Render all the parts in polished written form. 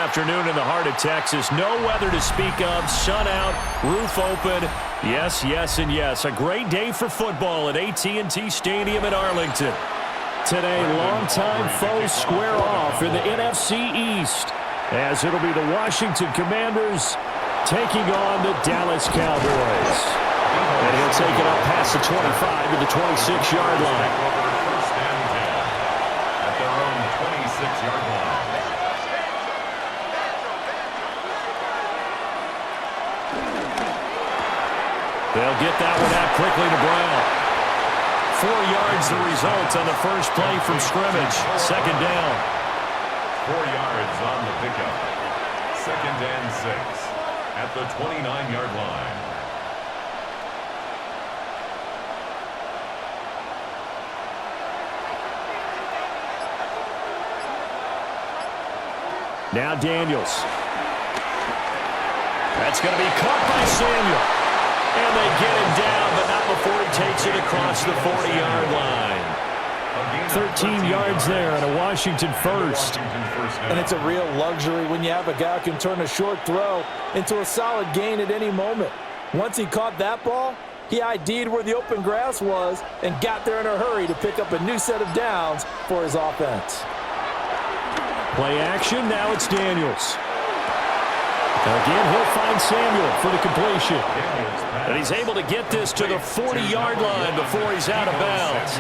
afternoon in the heart of Texas. No weather to speak of. Sun out, roof open. Yes, yes, and yes. A great day for football at AT&T Stadium in Arlington. Today, longtime foes square off in the NFC East, as it'll be the Washington Commanders taking on the Dallas Cowboys. And he'll take it up past the 25 to the 26-yard line. First and 10 at their own 26-yard line. They'll get that one out quickly to Brown. 4 yards the result on the first play from scrimmage. Second down. 4 yards on the pickup. Second and 6 at the 29-yard line. Now Daniels. That's going to be caught by Samuel. And they get him down, but not before he takes it across the 40-yard line. 13 yards there and a Washington first. And it's a real luxury when you have a guy who can turn a short throw into a solid gain at any moment. Once he caught that ball, he ID'd where the open grass was and got there in a hurry to pick up a new set of downs for his offense. Play action, now it's Daniels. Again, he'll find Samuel for the completion. And he's able to get this to the 40-yard line before he's out of bounds.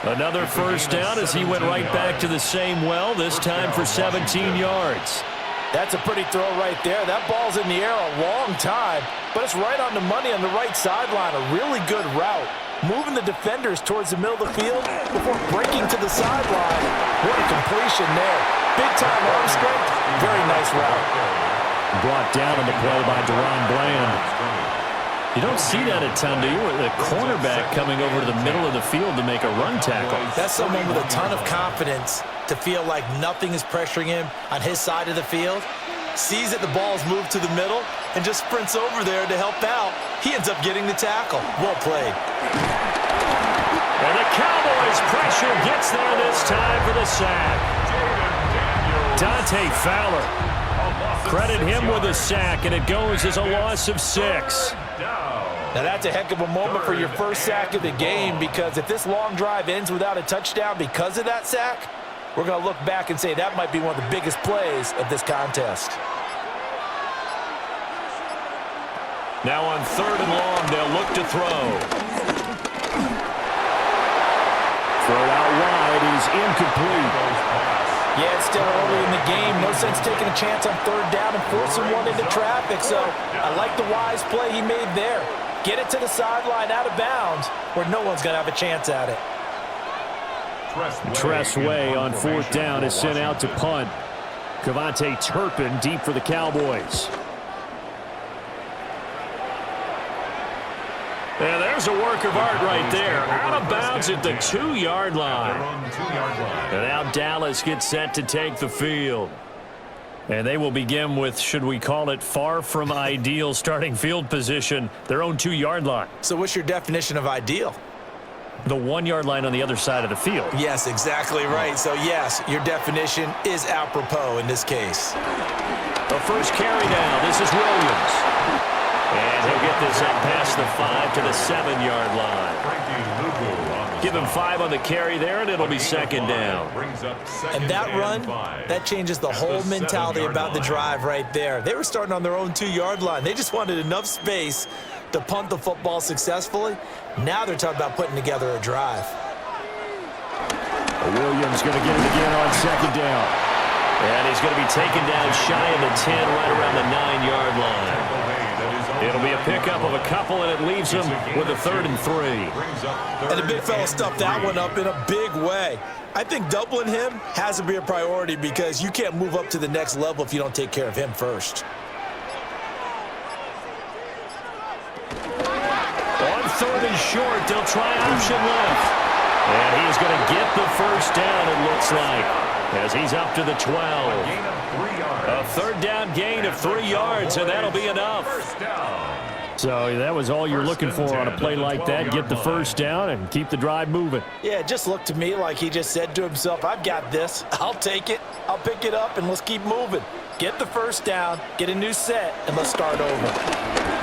Another first down as he went right back to the same well, this time for 17 yards. That's a pretty throw right there. That ball's in the air a long time, but it's right on the money on the right sideline. A really good route. Moving the defenders towards the middle of the field before breaking to the sideline. What a completion there. Big-time arm strength. Very nice route. Brought down on the play by Deron Bland. You don't see that a ton, do you? The cornerback coming over to the middle of the field to make a run tackle. That's someone with a ton of confidence to feel like nothing is pressuring him on his side of the field. Sees that the ball's moved to the middle and just sprints over there to help out. He ends up getting the tackle. Well played. And the Cowboys pressure gets there this time for the sack. Dante Fowler. Credit him with a sack, and it goes as a loss of 6. Now that's a heck of a moment for your first sack of the game, because if this long drive ends without a touchdown because of that sack, we're going to look back and say that might be one of the biggest plays of this contest. Now on 3rd and long, they'll look to throw. Throw out wide, he's incomplete. Yeah, it's still early in the game. No sense taking a chance on 3rd down and forcing one into traffic. So I like the wise play he made there. Get it to the sideline out of bounds where no one's going to have a chance at it. Tressway on 4th down is sent out to punt. Cavante Turpin deep for the Cowboys. And there's a work of art right there. Out of bounds at the 2-yard line. And now Dallas gets set to take the field. And they will begin with, should we call it, far from ideal starting field position, their own 2-yard line. So what's your definition of ideal? The 1-yard line on the other side of the field. Yes, exactly right. So, yes, your definition is apropos in this case. The first carry down. This is Williams. And he'll get this up past the 5 to the 7-yard line. Give him 5 on the carry there, and it'll be 2nd down. And that run, that changes the whole mentality about the drive right there. They were starting on their own 2-yard line. They just wanted enough space to punt the football successfully. Now they're talking about putting together a drive. Williams going to get it again on 2nd down. And he's going to be taken down shy of the 10, right around the 9-yard line. It'll be a pickup of a couple, and it leaves him with a 3rd and 3. And the big fella stuffed that one up in a big way. I think doubling him has to be a priority because you can't move up to the next level if you don't take care of him first. On 3rd and short, they'll try option left. And he's going to get the first down, it looks like, as he's up to the 12. A 3rd down gain of 3 yards, and that'll be enough. So that was all you're looking for on a play like that. Get the first down and keep the drive moving. Yeah, it just looked to me like he just said to himself, I've got this. I'll take it. I'll pick it up, and let's keep moving. Get the first down, get a new set, and let's start over.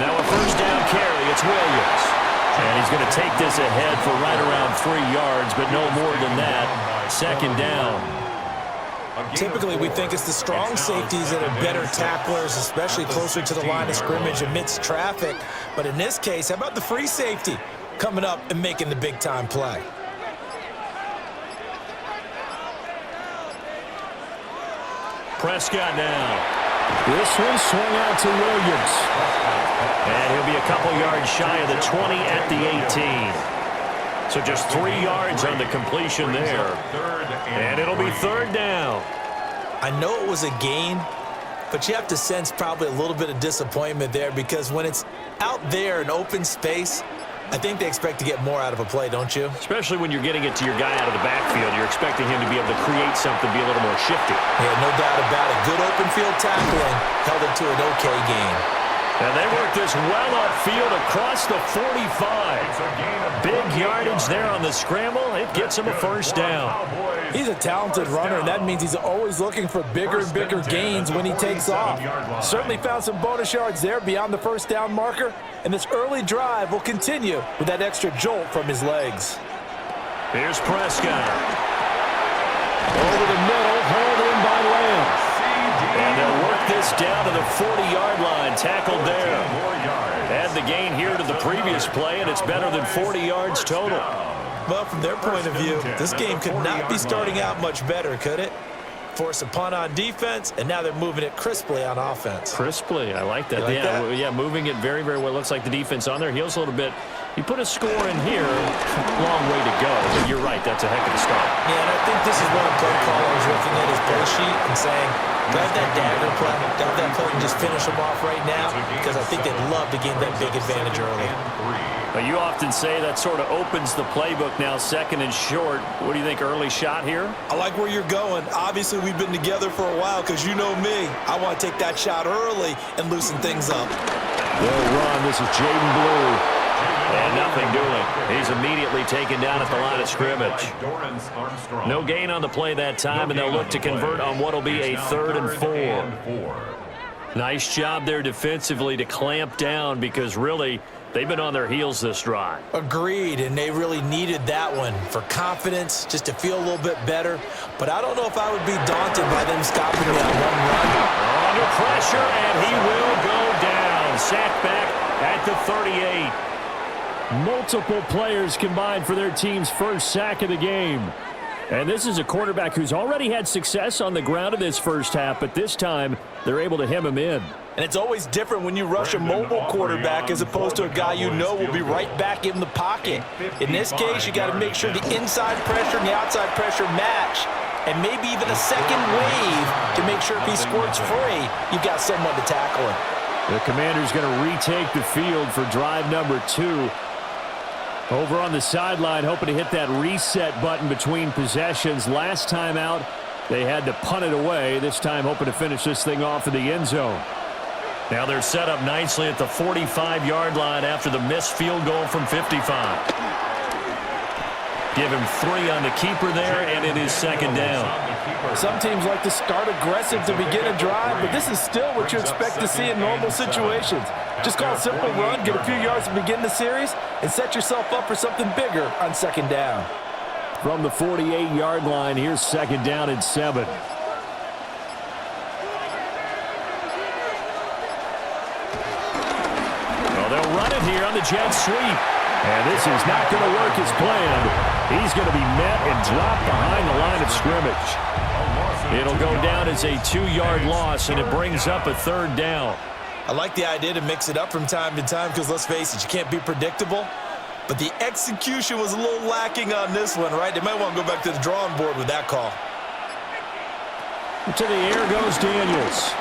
Now a first down carry. It's Williams. And he's going to take this ahead for right around 3 yards, but no more than that. Second down. Typically, we think it's the strong safeties that are better tacklers, especially closer to the line of scrimmage amidst traffic. But in this case, how about the free safety coming up and making the big-time play? Prescott now. This one swung out to Williams. And he'll be a couple yards shy of the 20 at the 18. So just 3 yards on the completion there. And it'll be third down. I know it was a gain, but you have to sense probably a little bit of disappointment there because when it's out there in open space, I think they expect to get more out of a play, don't you? Especially when you're getting it to your guy out of the backfield. You're expecting him to be able to create something, be a little more shifty. Yeah, no doubt about it. Good open field tackling held it to an okay gain. And they work this well upfield across the 45. Big yardage there on the scramble. It gets him a first down. He's a talented runner, and that means he's always looking for bigger and bigger gains when he takes off. Certainly found some bonus yards there beyond the first down marker, and this early drive will continue with that extra jolt from his legs. Here's Prescott. Over the middle, hauled in by Lamb. And they'll work this down to the 40-yard line. Tackled there. Add the gain here to the previous play, and it's better than 40 yards total. Well, from their point of view, this game could not be starting out much better, could it? Force a punt on defense, and now they're moving it crisply on offense. Crisply, I like that. Like that? Yeah, moving it very, very well. Looks like the defense on their heels a little bit. You put a score in here, long way to go. But you're right, that's a heck of a start. Yeah, and I think this is one of play callers looking at his play sheet and saying, grab that dagger play, grab that play and just finish them off right now, because I think they'd love to gain that big advantage early. Well, you often say that sort of opens the playbook now, second and short. What do you think, early shot here? I like where you're going. Obviously, we've been together for a while because you know me. I want to take that shot early and loosen things up. They'll run. This is Jaden Blue. And nothing doing. He's immediately taken down at the line of scrimmage. No gain on the play that time, and they'll look to convert on what will be a 3rd and 4. Nice job there defensively to clamp down because really they've been on their heels this drive. Agreed, and they really needed that one for confidence, just to feel a little bit better. But I don't know if I would be daunted by them stopping me on one run. Under pressure, and he will go down. Sacked back at the 38. Multiple players combined for their team's first sack of the game. And this is a quarterback who's already had success on the ground in this first half, but this time they're able to hem him in. And it's always different when you rush a mobile quarterback as opposed to a guy you know will be right back in the pocket. In this case, you got to make sure the inside pressure and the outside pressure match, and maybe even a second wave to make sure if he squirts free, you've got someone to tackle him. The Commander's going to retake the field for drive number 2. Over on the sideline, hoping to hit that reset button between possessions. Last time out, they had to punt it away. This time, hoping to finish this thing off in the end zone. Now they're set up nicely at the 45-yard line after the missed field goal from 55. Give him 3 on the keeper there, and it is second down. Some teams like to start aggressive to begin a drive, but this is still what you expect to see in normal situations. Just call a simple run, get a few yards to begin the series, and set yourself up for something bigger on second down. From the 48-yard line, here's second down and 7. Well, they'll run it here on the jet sweep. And this is not going to work as planned. He's going to be met and dropped behind the line of scrimmage. It'll go down as a 2-yard loss, and it brings up a 3rd down. I like the idea to mix it up from time to time because, let's face it, you can't be predictable. But the execution was a little lacking on this one, right? They might want to go back to the drawing board with that call. To the air goes Daniels.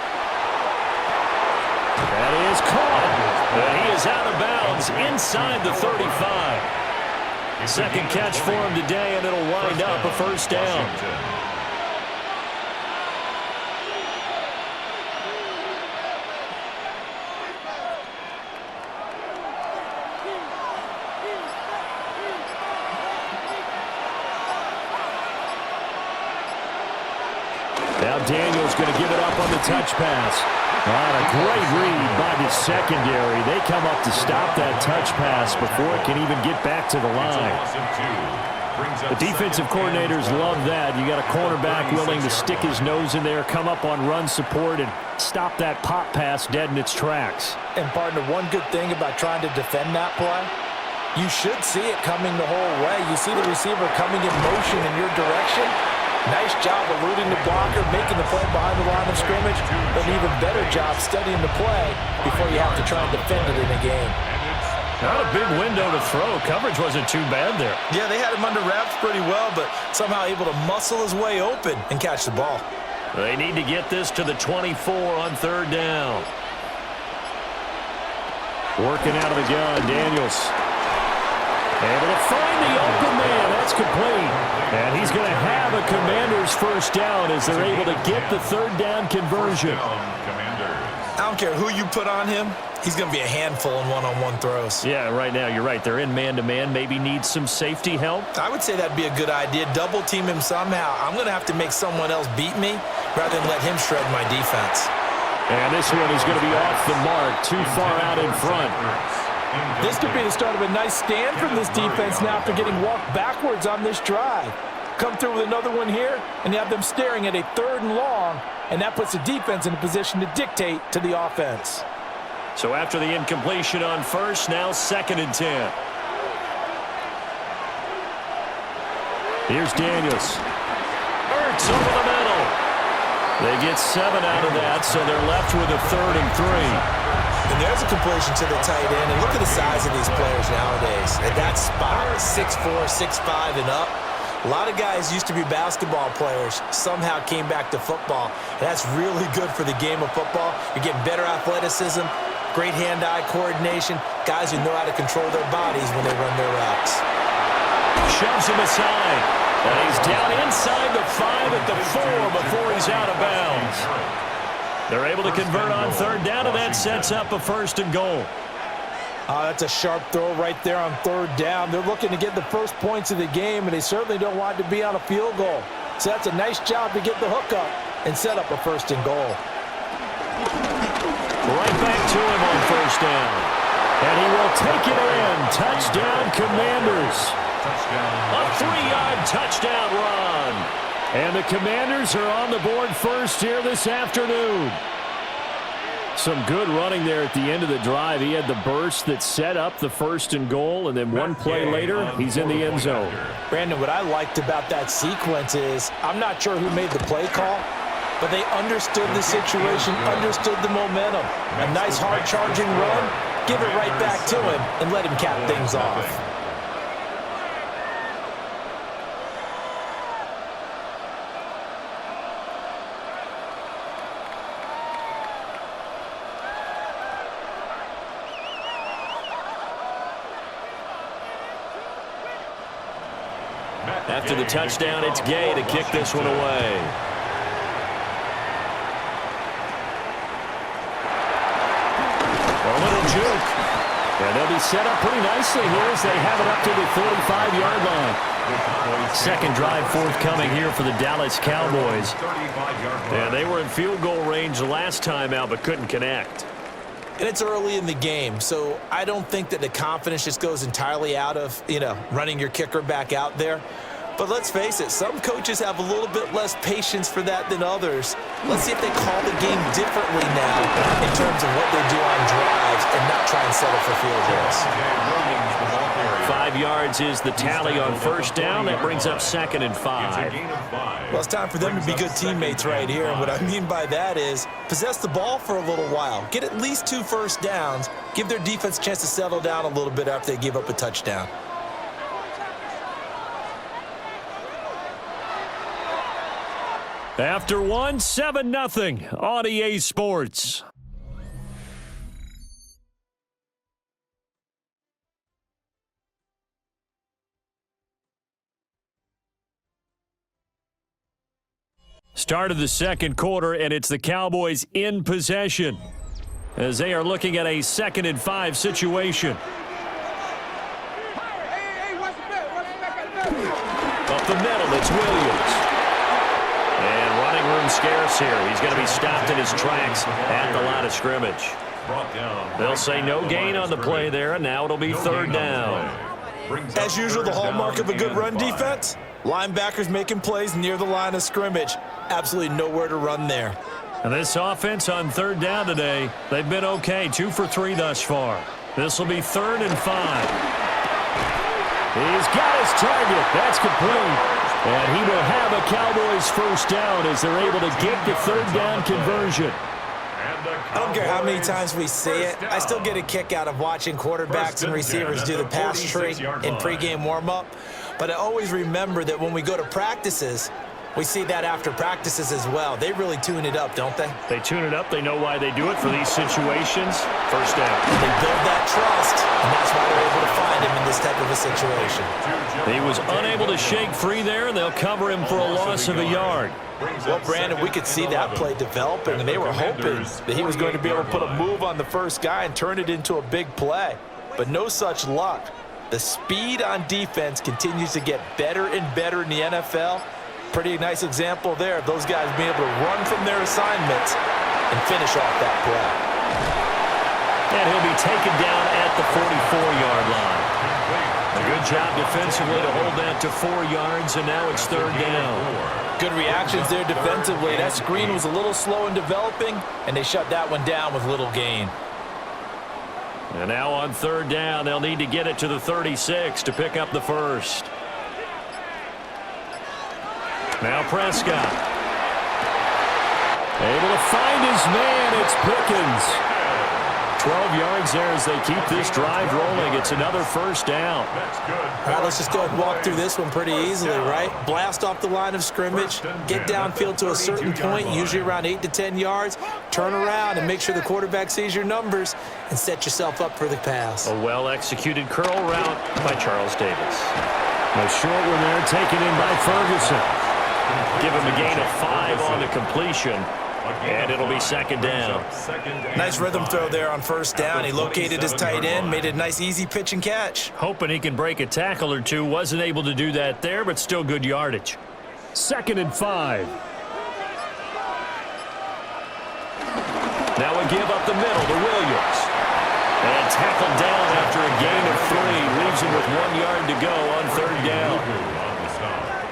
That is caught. And he is out of bounds inside the 35. Second catch for him today, and it'll wind up a 1st down. Daniels going to give it up on the touch pass. A great read by the secondary. They come up to stop that touch pass before it can even get back to the line. The defensive coordinators love that. You got a cornerback willing to stick his nose in there, come up on run support, and stop that pop pass dead in its tracks. And partner, one good thing about trying to defend that play, you should see it coming the whole way. You see the receiver coming in motion in your direction. Nice job eluding the blocker, making the play behind the line of scrimmage, but an even better job studying the play before you have to try and defend it in a game. Not a big window to throw. Coverage wasn't too bad there. Yeah, they had him under wraps pretty well, but somehow able to muscle his way open and catch the ball. They need to get this to the 24 on third down. Working out of the gun, Daniels. Able to find the open man. That's complete. And he's going to have a Commanders first down as they're able to get the third down conversion. I don't care who you put on him. He's going to be a handful in one-on-one throws. Yeah, right now, you're right. They're in man-to-man. Maybe needs some safety help. I would say that'd be a good idea. Double team him somehow. I'm going to have to make someone else beat me rather than let him shred my defense. And this one is going to be off the mark, too far out in front. This could be the start of a nice stand from this defense now after getting walked backwards on this drive. Come through with another one here, and you have them staring at a 3rd and long, and that puts the defense in a position to dictate to the offense. So after the incompletion on first, now 2nd and 10. Here's Daniels. Ertz over the middle. They get 7 out of that, so they're left with a 3rd and 3. And there's a completion to the tight end. And look at the size of these players nowadays. At that spot, 6'4", 6'5", and up. A lot of guys used to be basketball players, somehow came back to football. And that's really good for the game of football. You're getting better athleticism, great hand-eye coordination, guys who know how to control their bodies when they run their routes. Shoves him aside. And he's down inside the 5 at the 4 before he's out of bounds. They're able to convert on third down, and that sets up a 1st and goal. That's a sharp throw right there on third down. They're looking to get the first points of the game, and they certainly don't want it to be on a field goal. So that's a nice job to get the hook up and set up a 1st and goal. Right back to him on 1st down. And he will take it in. Touchdown, Commanders. A 3-yard touchdown run. And the Commanders are on the board first here this afternoon. Some good running there at the end of the drive. He had the burst that set up the 1st and goal, and then one play later, he's in the end zone. Brandon, what I liked about that sequence is I'm not sure who made the play call, but they understood the situation, understood the momentum. A nice hard charging run, give it right back to him, and let him cap things off. After the touchdown, it's Gay to kick this one away. A little juke. And they'll be set up pretty nicely here as they have it up to the 45-yard line. 2nd drive forthcoming here for the Dallas Cowboys. And they were in field goal range last time out but couldn't connect. And it's early in the game, so I don't think that the confidence just goes entirely out of, running your kicker back out there. But let's face it, some coaches have a little bit less patience for that than others. Let's see if they call the game differently now in terms of what they do on drives and not try and settle for field goals. 5 yards is the tally on 1st down. That brings up 2nd and 5. Well, it's time for them to be good teammates right here. And what I mean by that is possess the ball for a little while. Get at least 2 first downs. Give their defense a chance to settle down a little bit after they give up a touchdown. After one, 7-0 on EA Sports. Start of the 2nd quarter, and it's the Cowboys in possession as they are looking at a 2nd and 5 situation. Up the middle, it's Williams. And running room scarce here. He's going to be stopped in his tracks at the line of scrimmage. They'll say no gain on the play there, and now it'll be third down. As usual, the hallmark of a good run defense, linebackers making plays near the line of scrimmage. Absolutely nowhere to run there. And this offense on third down today, they've been okay, 2 for 3 thus far. This will be 3rd and 5. He's got his target. That's complete. And he will have a Cowboys first down as they're able to get the third down conversion. I don't care how many times we see it. I still get a kick out of watching quarterbacks and receivers do the pass tree in pregame warm-up. But I always remember that when we go to practices, we see that after practices as well. They really tune it up, don't they? They tune it up. They know why they do it for these situations. First down. They build that trust, and that's why they're able to find him in this type of a situation. He was unable to shake free there, and they'll cover him for a loss of a yard. Well, Brandon, we could see that play developing, and they were hoping that he was going to be able to put a move on the first guy and turn it into a big play. But no such luck. The speed on defense continues to get better and better in the NFL. Pretty nice example there of those guys being able to run from their assignments and finish off that play. And he'll be taken down at the 44-yard line. A good job defensively to hold that to 4 yards, and now it's third down. Good reactions there defensively. That screen was a little slow in developing, and they shut that one down with little gain. And now on third down, they'll need to get it to the 36 to pick up the first. Now Prescott. Able to find his man. It's Pickens. 12 yards there as they keep this drive rolling. It's another first down. All right, let's just go ahead and walk through this one pretty easily, right? Blast off the line of scrimmage, get downfield to a certain point, usually around 8 to 10 yards, turn around and make sure the quarterback sees your numbers and set yourself up for the pass. A well-executed curl route by Charles Davis. A short one there taken in by Ferguson. Give him a gain of 5 on the completion, and it'll be second down. Nice rhythm throw there on first down. He located his tight end, made it a nice easy pitch and catch. Hoping he can break a tackle or two. Wasn't able to do that there, but still good yardage. 2nd and 5. Now a give up the middle to Williams. And tackled down after a gain of 3. Leaves him with 1 yard to go on third down.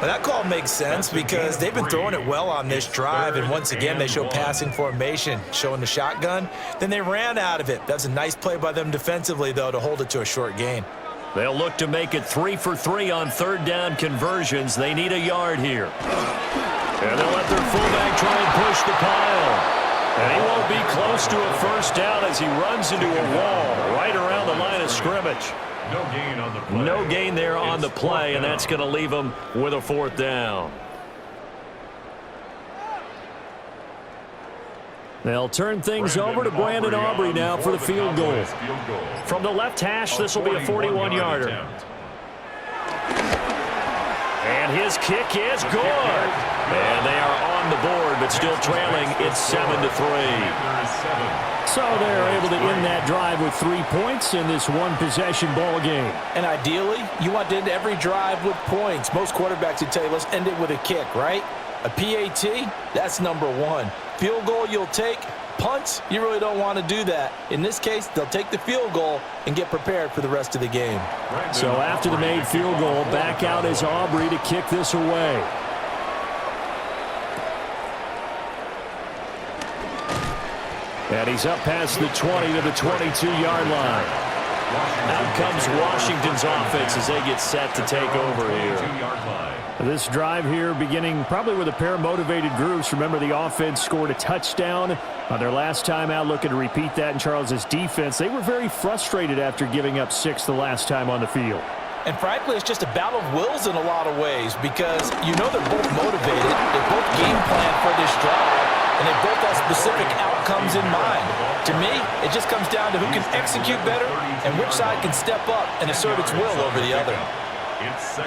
Well, that call makes sense because they've been throwing it well on this drive, and once again they show passing formation, showing the shotgun. Then they ran out of it. That was a nice play by them defensively, though, to hold it to a short gain. They'll look to make it 3 for 3 on third down conversions. They need a yard here. And they'll let their fullback try and push the pile. And he won't be close to a first down as he runs into a wall right around the line of scrimmage. No gain on the play. No gain there on the play, and that's going to leave them with a 4th down. They'll turn things over to Brandon Aubrey now for the field goal. From the left hash, this will be a 41-yarder. And his kick is good. And they are on the board, but still trailing. It's 7-3. So they're able to end that drive with 3 points in this one-possession ball game. And ideally, you want to end every drive with points. Most quarterbacks would tell you, let's end it with a kick, right? A PAT, that's number 1. Field goal you'll take. Punts, you really don't want to do that. In this case, they'll take the field goal and get prepared for the rest of the game. So after the made field goal, back out is Aubrey to kick this away. And he's up past the 20 to the 22-yard line. Out comes Washington's offense as they get set to take over here. This drive here beginning probably with a pair of motivated groups. Remember, the offense scored a touchdown on their last time out, looking to repeat that in Charles's defense. They were very frustrated after giving up 6 the last time on the field. And frankly, it's just a battle of wills in a lot of ways because you know they're both motivated. They both game plan for this drive, and they both have specific outcomes in mind. To me, it just comes down to who can execute better and which side can step up and assert its will over the other.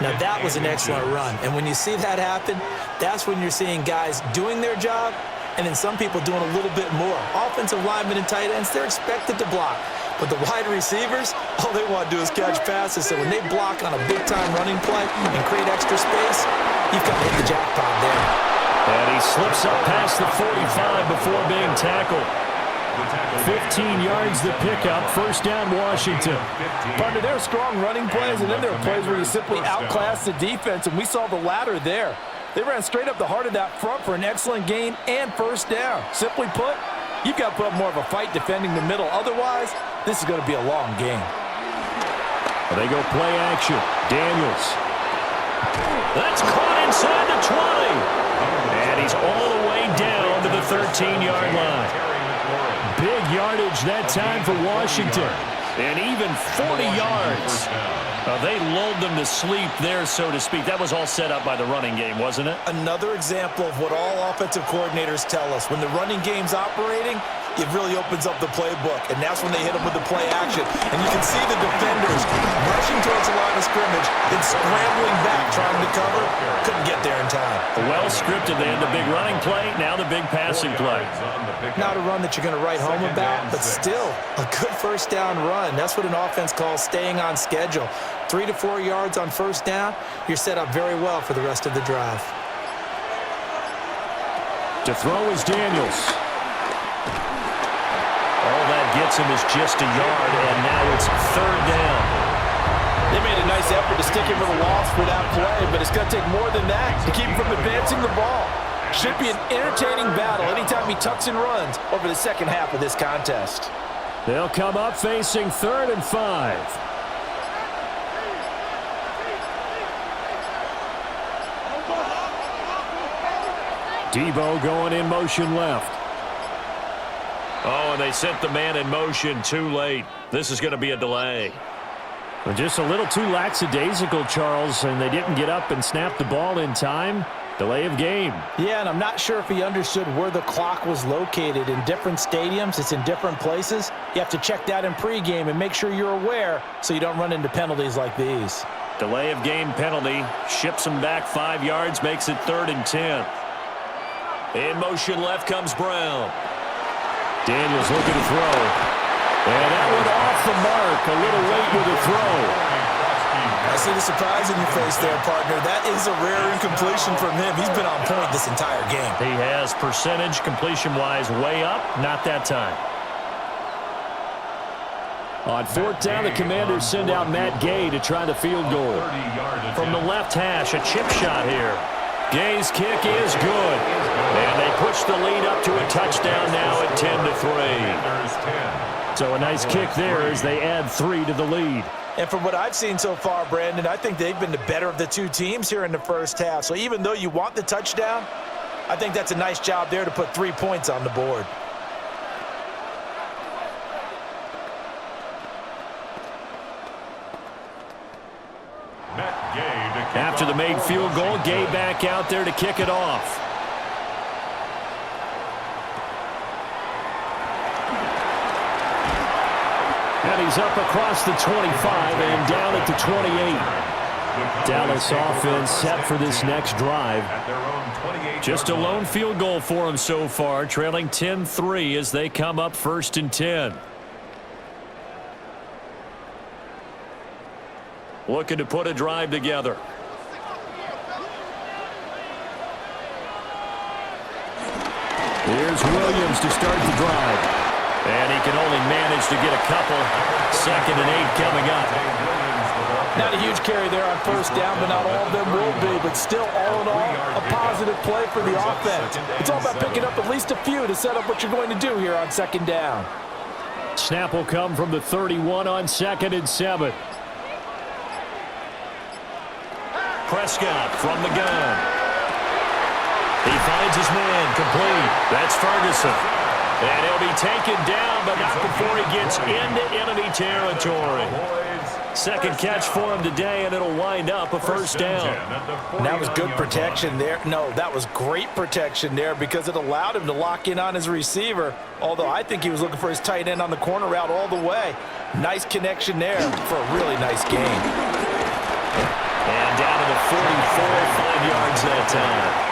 Now, that was an excellent run. And when you see that happen, that's when you're seeing guys doing their job and then some people doing a little bit more. Offensive linemen and tight ends, they're expected to block. But the wide receivers, all they want to do is catch passes. So when they block on a big-time running play and create extra space, you've got to hit the jackpot there. And he slips up past the 45 before being tackled. 15 yards the pickup. First down, Washington. Partner, there are strong running plays, and then there are plays where you simply outclass the defense, and we saw the latter there. They ran straight up the heart of that front for an excellent gain and first down. Simply put, you've got to put up more of a fight defending the middle. Otherwise, this is going to be a long game. They go play action. Daniels. That's caught inside the 20. And he's all the way down to the 13-yard line. Big yardage that time for Washington. And even 40 yards. They lulled them to sleep there, so to speak. That was all set up by the running game, wasn't it? Another example of what all offensive coordinators tell us. When the running game's operating, it really opens up the playbook, and that's when they hit them with the play action. And you can see the defenders rushing towards the line of scrimmage, then scrambling back, trying to cover. Couldn't get there in time. Well scripted. They had the big running play, now the big passing play. Not a run that you're going to write home about, but still a good first down run. That's what an offense calls staying on schedule. 3 to 4 yards on first down, you're set up very well for the rest of the drive. To throw is Daniels. All that gets him is just a yard, and now it's third down. They made a nice effort to stick him with a loss for that play, but it's going to take more than that to keep him from advancing the ball. Should be an entertaining battle anytime he tucks and runs over the second half of this contest. They'll come up facing 3rd and 5. Debo going in motion left. Oh, and they sent the man in motion too late. This is going to be a delay. Well, just a little too lackadaisical, Charles, and they didn't get up and snap the ball in time. Delay of game. Yeah, and I'm not sure if he understood where the clock was located. In different stadiums, it's in different places. You have to check that in pregame and make sure you're aware so you don't run into penalties like these. Delay of game penalty. Ships him back 5 yards, makes it 3rd and 10. In motion left comes Brown. Daniels looking to throw. And that went off the mark. A little late with the throw. I see the surprise in your face there, partner. That is a rare incompletion from him. He's been on point this entire game. He has percentage completion-wise way up. Not that time. On 4th down, the Commanders send out Matt Gay to try the field goal. From the left hash, a chip shot here. Gay's kick is good. And they push the lead up to a touchdown now at 10-3. So a nice kick there as they add 3 to the lead. And from what I've seen so far, Brandon, I think they've been the better of the two teams here in the first half. So even though you want the touchdown, I think that's a nice job there to put 3 points on the board. After the made field goal, Gay back out there to kick it off. And he's up across the 25 and down at the 28. Dallas offense set for this next drive. Just a lone field goal for him so far, trailing 10-3 as they come up 1st and 10. Looking to put a drive together. Here's Williams to start the drive. And he can only manage to get a couple. 2nd and 8 coming up. Not a huge carry there on first down, but not all of them will be. But still, all in all, a positive play for the offense. It's all about picking up at least a few to set up what you're going to do here on 2nd down. Snap will come from the 31 on 2nd and 7. Prescott from the gun. He finds his man complete. That's Ferguson. And he'll be taken down, but not before he gets into enemy territory. 2nd catch for him today, and it'll wind up a first down. And that was good protection there. No, that was great protection there because it allowed him to lock in on his receiver, although I think he was looking for his tight end on the corner route all the way. Nice connection there for a really nice game. And down to the 44, 5 yards that time.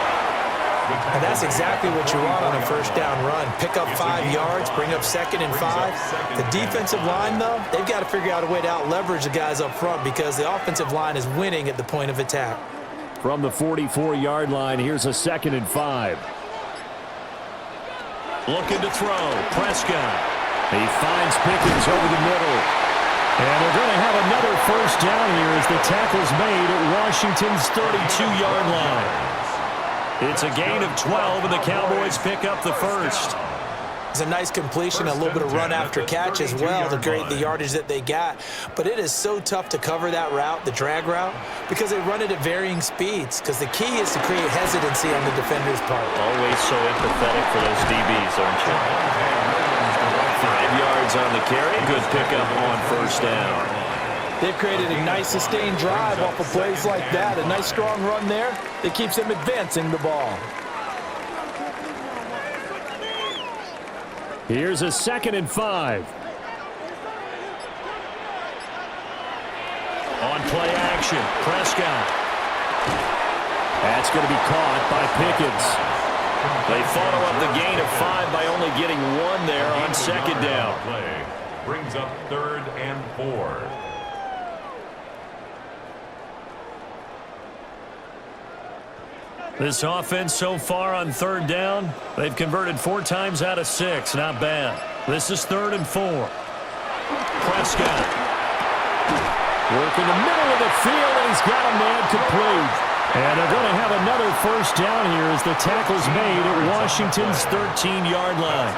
And that's exactly what you want on a first down run. Pick up 5 yards, bring up 2nd and 5. The defensive line, though, they've got to figure out a way to out-leverage the guys up front because the offensive line is winning at the point of attack. From the 44-yard line, here's a 2nd and 5. Looking to throw. Prescott. He finds Pickens over the middle. And they're going to have another first down here as the tackle's made at Washington's 32-yard line. It's a gain of 12, and the Cowboys pick up the first. It's a nice completion, a little bit of run after catch as well to create the yardage that they got. But it is so tough to cover that route, the drag route, because they run it at varying speeds. Because the key is to create hesitancy on the defender's part. Always so empathetic for those DBs, aren't you? 5 yards on the carry. Good pickup on first down. They've created a nice sustained drive off of plays like that. A nice strong run there that keeps them advancing the ball. Here's a 2nd and 5. On play action, Prescott. That's going to be caught by Pickens. They follow up the gain of 5 by only getting 1 there on 2nd down. Play brings up 3rd and 4. This offense so far on 3rd down, they've converted 4 times out of 6. Not bad. This is 3rd and 4. Prescott. Working the middle of the field, and he's got a man complete. And they're going to have another first down here as the tackle's made at Washington's 13-yard line.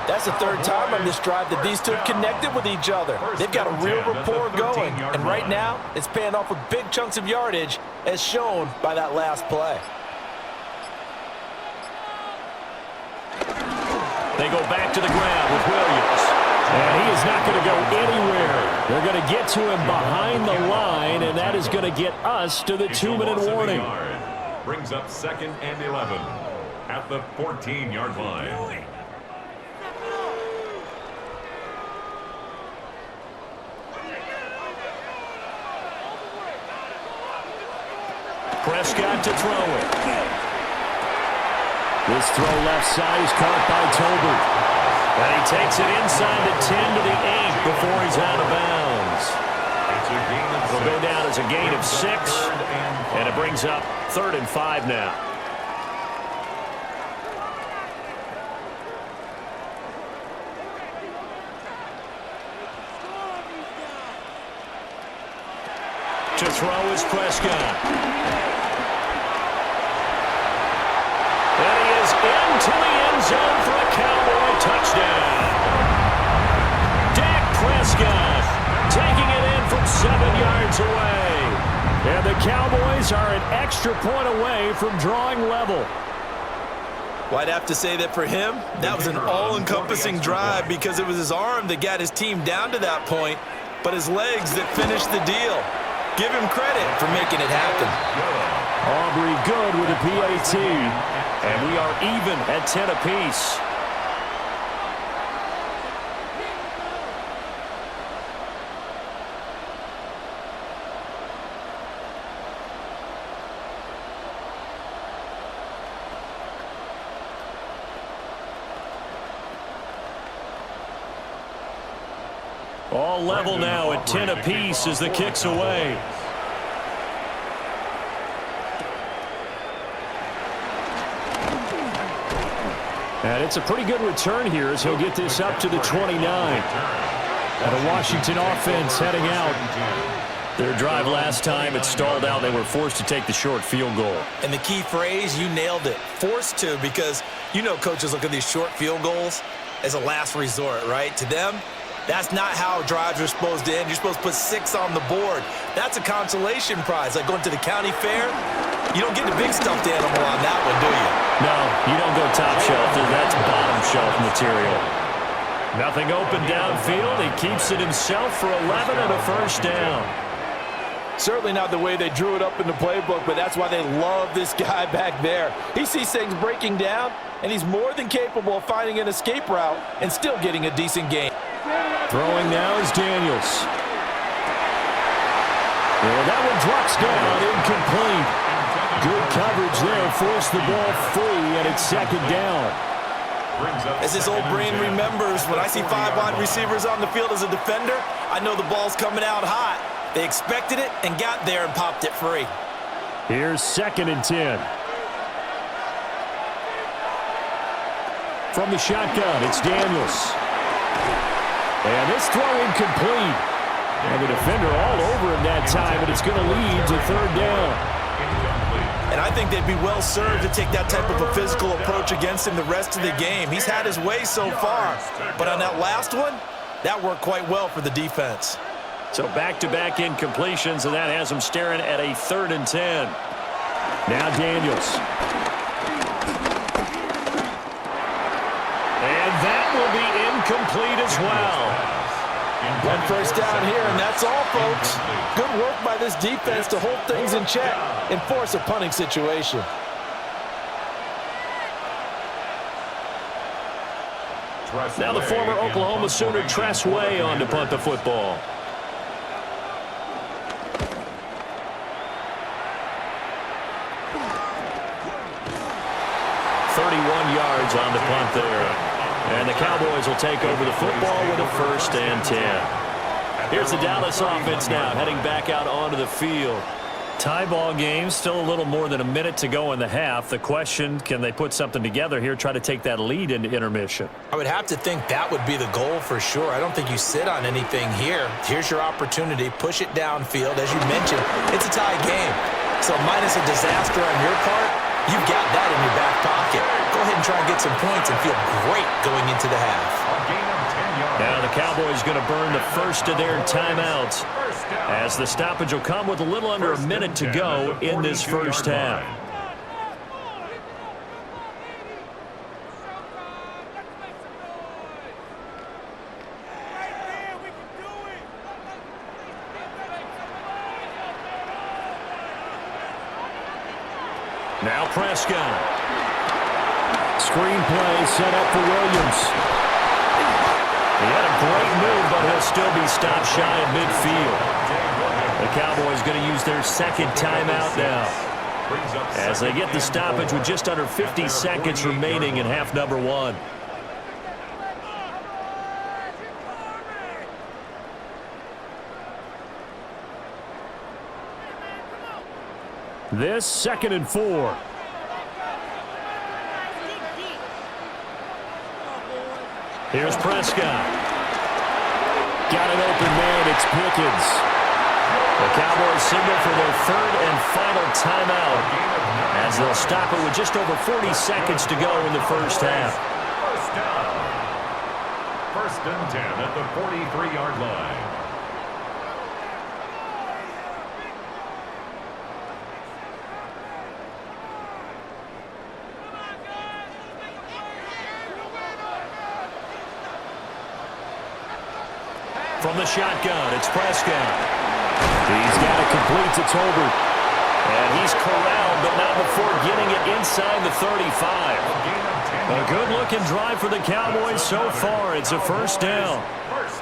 That's the 3rd time on this drive that these two have connected with each other. They've got a real rapport going. And right now, it's paying off with big chunks of yardage, as shown by that last play. They go back to the ground with Williams. And he is not going to go anywhere. They're going to get to him behind the line, and that is going to get us to the 2-minute warning. Brings up 2nd and 11 at the 14-yard line. Prescott to throw it. This throw left side is caught by Tolbert. And he takes it inside the 10 to the 8 before he's out of bounds. It'll go down as a gain of 6, and it brings up 3rd and 5 now. To throw is Prescott. And he is into the end zone for a Cowboy touchdown. Dak Prescott taking it in from 7 yards away. And the Cowboys are an extra point away from drawing level. Well, I'd have to say that for him, that was an all-encompassing drive because it was his arm that got his team down to that point, but his legs that finished the deal. Give him credit for making it happen. Aubrey good with a PAT. And we are even at 10 apiece. All level now at 10 apiece as the kick's away. And it's a pretty good return here as he'll get this up to the 29. And a Washington offense heading out. Their drive last time, it stalled out. They were forced to take the short field goal. And the key phrase, you nailed it. Forced to, because you know coaches look at these short field goals as a last resort, right? To them, that's not how drives are supposed to end. You're supposed to put 6 on the board. That's a consolation prize. Like going to the county fair, you don't get the big stuffed animal on that one, do you? No, you don't go top shelf. That's bottom shelf material. Nothing open downfield. He keeps it himself for 11 and a first down. Certainly not the way they drew it up in the playbook, but that's why they love this guy back there. He sees things breaking down, and he's more than capable of finding an escape route and still getting a decent gain. Throwing now is Daniels. Well, that one drops down, incomplete. Good coverage there, forced the ball free, and it's 2nd down. As his old brain remembers, when I see 5 wide receivers on the field as a defender, I know the ball's coming out hot. They expected it and got there and popped it free. Here's 2nd and 10. From the shotgun, it's Daniels. And this throw incomplete. And the defender all over him that time, but it's going to lead to 3rd down. And I think they'd be well served to take that type of a physical approach against him the rest of the game. He's had his way so far, but on that last one, that worked quite well for the defense. So back-to-back incompletions, and that has him staring at a 3rd and 10. Now Daniels. And that will be incomplete as well. 1 first down here, and that's all, folks. Good work by this defense to hold things in check and force a punting situation. Now the former Oklahoma Sooner Tress Way on to punt the football. Yards on the punt there. And the Cowboys will take over the football with a 1st and 10. Here's the Dallas offense now heading back out onto the field. Tie ball game, still a little more than a minute to go in the half. The question, can they put something together here, try to take that lead into intermission? I would have to think that would be the goal for sure. I don't think you sit on anything here. Here's your opportunity. Push it downfield. As you mentioned, it's a tie game. So minus a disaster on your part, you've got that in your back pocket. Go ahead and try and get some points and feel great going into the half. Now the Cowboys going to burn the first of their timeouts as the stoppage will come with a little under a minute to go in this first half. Now Prescott. Screenplay set up for Williams. He had a great move, but he'll still be stopped shy of midfield. The Cowboys going to use their 2nd timeout now as they get the stoppage with just under 50 seconds remaining in half number 1. This 2nd and 4. Here's Prescott. Got an open man. It's Pickens. The Cowboys signal for their 3rd and final timeout as they'll stop it with just over 40 seconds to go in the first half. 1st and 10 at the 43-yard line. From the shotgun, it's Prescott. He's got it complete to Tolbert. And he's corralled, but not before getting it inside the 35. A good-looking drive for the Cowboys so far. It's a 1st down.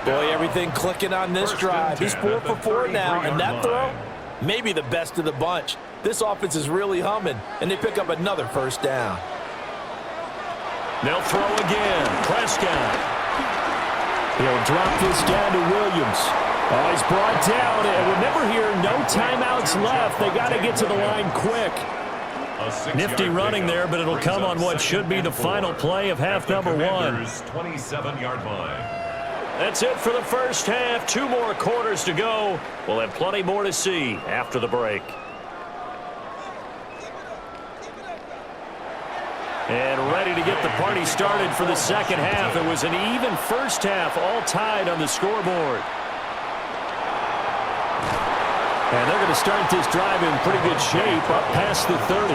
Boy, everything clicking on this drive. He's 4 for 4 now, and that throw, maybe the best of the bunch. This offense is really humming, and they pick up another 1st down. They'll throw again. Prescott. He'll drop this down to Williams. Oh, he's brought down. And remember here, no timeouts left. They got to get to the line quick. Nifty running there, but it'll come on what should be the final play of half number 1. 27-yard line. That's it for the first half. 2 more quarters to go. We'll have plenty more to see after the break. And ready to get the party started for the second half. It was an even first half, all tied on the scoreboard. And they're going to start this drive in pretty good shape up past the 30.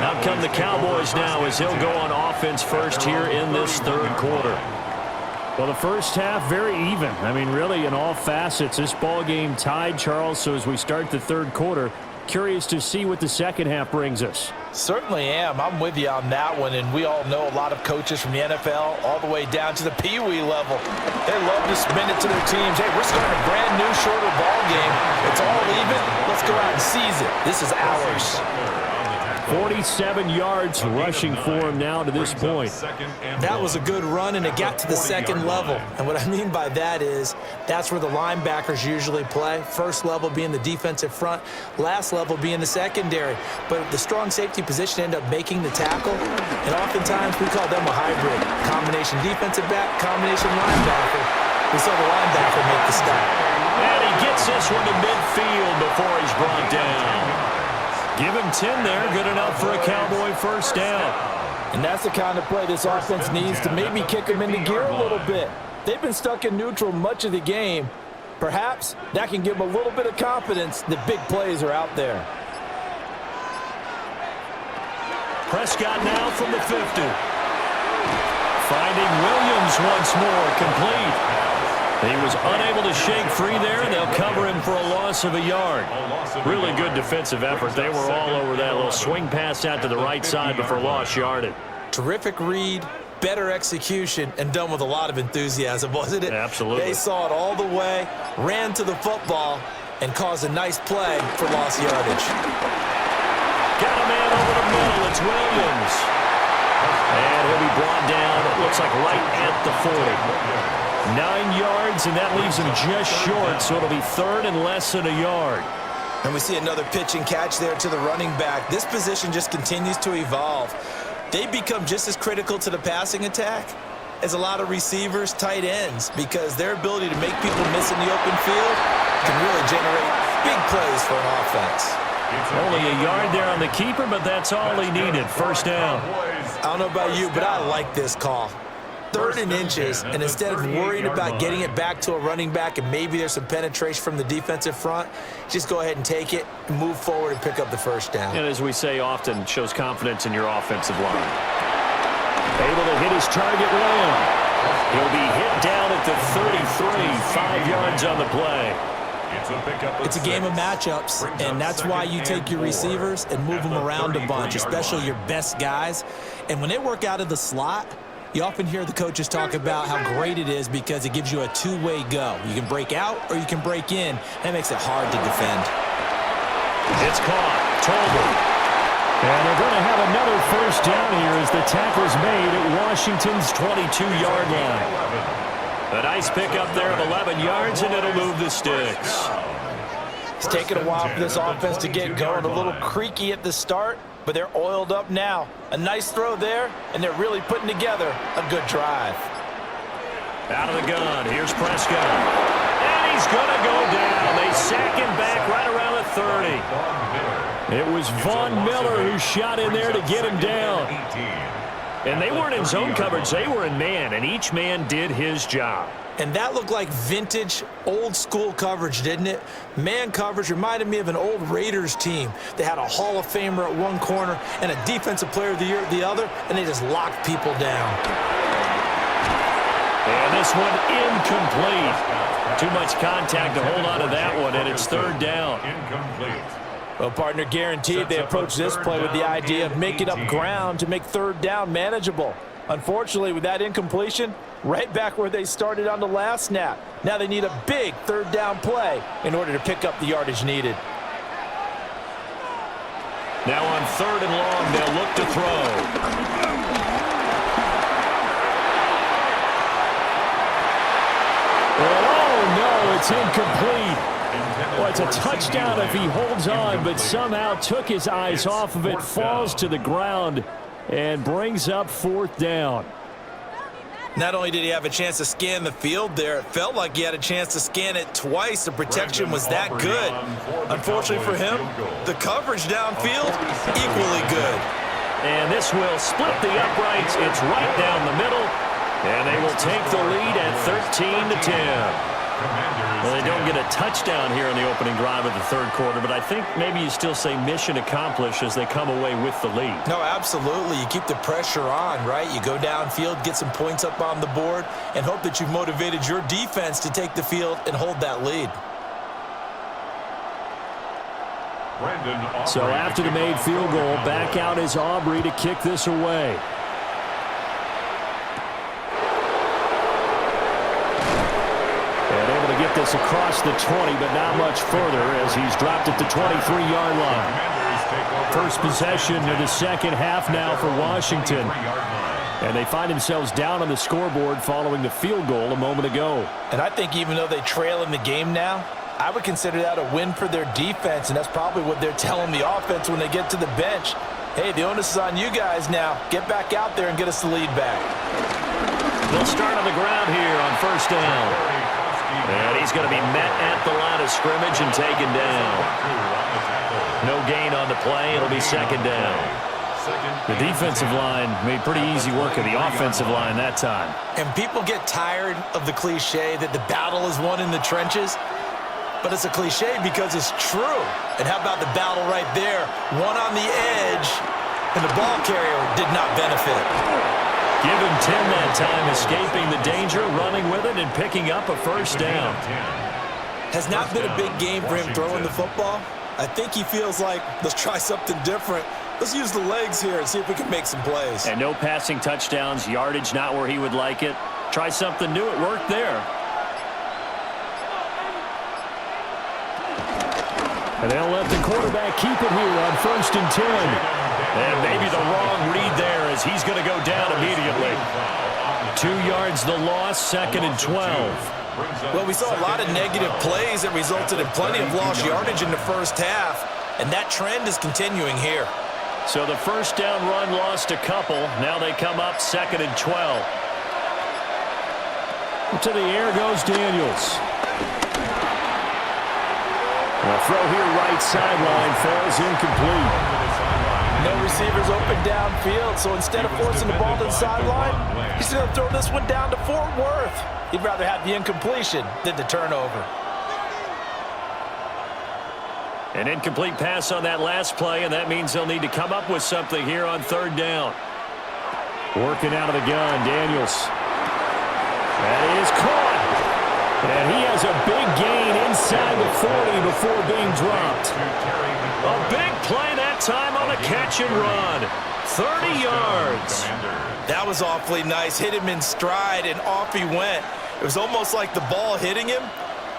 Out come the Cowboys now as he'll go on offense first here in this 3rd quarter. Well, the first half, very even. I mean, really, in all facets, this ball game tied, Charles. So as we start the 3rd quarter, curious to see what the second half brings us. Certainly am. I'm with you on that one, and we all know a lot of coaches from the NFL all the way down to the Pee-wee level. They love to spin it to their teams. Hey, we're starting a brand new, shorter ball game. It's all even. Let's go out and seize it. This is ours. 47 yards rushing for him now to this point. That was a good run, and it got to the second level. And what I mean by that is that's where the linebackers usually play. First level being the defensive front, last level being the secondary. But the strong safety position ended up making the tackle, and oftentimes we call them a hybrid. Combination defensive back, combination linebacker. We saw the linebacker make the stop. And he gets this one to midfield before he's brought down. Give him 10 there, good enough for a Cowboy first down. And that's the kind of play this offense needs to maybe kick them into gear a little bit. They've been stuck in neutral much of the game. Perhaps that can give them a little bit of confidence that big plays are out there. Prescott now from the 50. Finding Williams once more, complete. He was unable to shake free there, and they'll cover him for a loss of a yard. Really good defensive effort. They were all over that little swing pass out to the right side before lost yardage. Terrific read, better execution, and done with a lot of enthusiasm, wasn't it? Absolutely. They saw it all the way, ran to the football, and caused a nice play for lost yardage. Got a man over the middle. It's Williams. And he'll be brought down, it looks like right at the 40. 9 yards, and that leaves him just short, so it'll be third and less than a yard. And we see another pitch and catch there to the running back. This position just continues to evolve. They become just as critical to the passing attack as a lot of receivers, tight ends, because their ability to make people miss in the open field can really generate big plays for an offense. Only a yard there on the keeper, but that's all he needed. First down. I don't know about you, but I like this call. 3rd and inches, and instead of worrying about getting it back to a running back and maybe there's some penetration from the defensive front, just go ahead and take it, move forward, and pick up the first down. And as we say often, shows confidence in your offensive line. Able to hit his target well. He'll be hit down at the 33, 5 yards on the play. It's a game of matchups, and that's why you take your receivers and move them around a bunch, especially your best guys. And when they work out of the slot, you often hear the coaches talk about how great it is because it gives you a two-way go. You can break out or you can break in. That makes it hard to defend. It's caught. Tolbert. And they're going to have another first down here as the tackle's made at Washington's 22-yard line. A nice pickup there of 11 yards, and it'll move the sticks. It's taken a while for this offense to get going. A little creaky at the start, but they're oiled up now. A nice throw there, and they're really putting together a good drive. Out of the gun, here's Prescott. And he's going to go down. They sack him back right around the 30. It was Von Miller who shot in there to get him down. And they weren't in zone coverage, they were in man, and each man did his job. And that looked like vintage, old-school coverage, didn't it? Man coverage reminded me of an old Raiders team. They had a Hall of Famer at one corner and a Defensive Player of the Year at the other, and they just locked people down. And this one incomplete. Too much contact to hold on to that one, and it's third down. Incomplete. Well, partner, guaranteed they approach this play with the idea of making up ground to make third down manageable. Unfortunately, with that incompletion, right back where they started on the last snap. Now they need a big third down play in order to pick up the yardage needed. Now on 3rd and long, they'll look to throw. Oh, no, it's incomplete. Well, it's a touchdown if he holds on, but somehow took his eyes off of it, falls to the ground, and brings up 4th down. Not only did he have a chance to scan the field there, it felt like he had a chance to scan it twice. The protection was that good. Unfortunately for him, the coverage downfield, equally good. And this will split the uprights. It's right down the middle, and they will take the lead at 13-10. Well, they don't get a touchdown here in the opening drive of the 3rd quarter, but I think maybe you still say mission accomplished as they come away with the lead. No, absolutely. You keep the pressure on, right? You go downfield, get some points up on the board, and hope that you've motivated your defense to take the field and hold that lead. So after the made field goal, back out is Aubrey to kick this away. Get this across the 20, but not much further as he's dropped at the 23-yard line. First possession of the second half now for Washington. And they find themselves down on the scoreboard following the field goal a moment ago. And I think even though they trail in the game now, I would consider that a win for their defense, and that's probably what they're telling the offense when they get to the bench. Hey, the onus is on you guys now. Get back out there and get us the lead back. They'll start on the ground here on first down. And he's going to be met at the line of scrimmage and taken down. No gain on the play. It'll be second down. The defensive line made pretty easy work of the offensive line that time. And people get tired of the cliche that the battle is won in the trenches. But it's a cliche because it's true. And how about the battle right there? One on the edge, and the ball carrier did not benefit. Give him 10 that time, escaping the danger, running with it, and picking up a first down. Has not been a big game for him throwing the football. I think he feels like, let's try something different. Let's use the legs here and see if we can make some plays. And no passing touchdowns, yardage not where he would like it. Try something new, it worked there. And they'll let the quarterback keep it here on first and 10. And maybe the wrong read there as he's going to go down immediately. 2 yards the loss, second and 12. Well, we saw a lot of negative plays that resulted in plenty of lost yardage in the first half, and that trend is continuing here. So the first down run lost a couple. Now they come up second and 12. To the air goes Daniels. The throw here right sideline falls incomplete. No receivers open downfield, so instead of forcing the ball to the sideline, he's going to throw this one down to Fort Worth. He'd rather have the incompletion than the turnover. An incomplete pass on that last play, and that means they'll need to come up with something here on third down. Working out of the gun, Daniels. That is caught. And he has a big gain inside the 40 before being dropped. A big play that time on the catch and run. 30 yards. That was awfully nice. Hit him in stride, and off he went. It was almost like the ball hitting him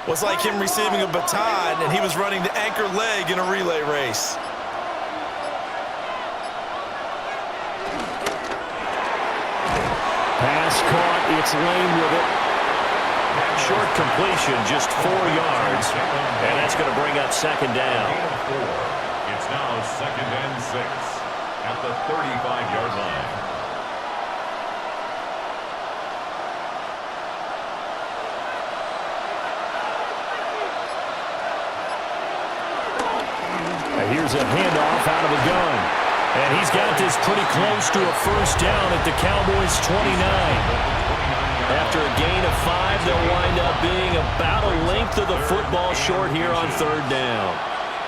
was like him receiving a baton, and he was running the anchor leg in a relay race. Pass caught. It's Lane with it. Short completion, just 4 yards. And that's going to bring up second down. It's now second and 6 at the 35-yard line. Here's a handoff out of the gun. And he's got this pretty close to a first down at the Cowboys' 29. After a gain of 5, they'll wind up being about a length of the football short here on third down.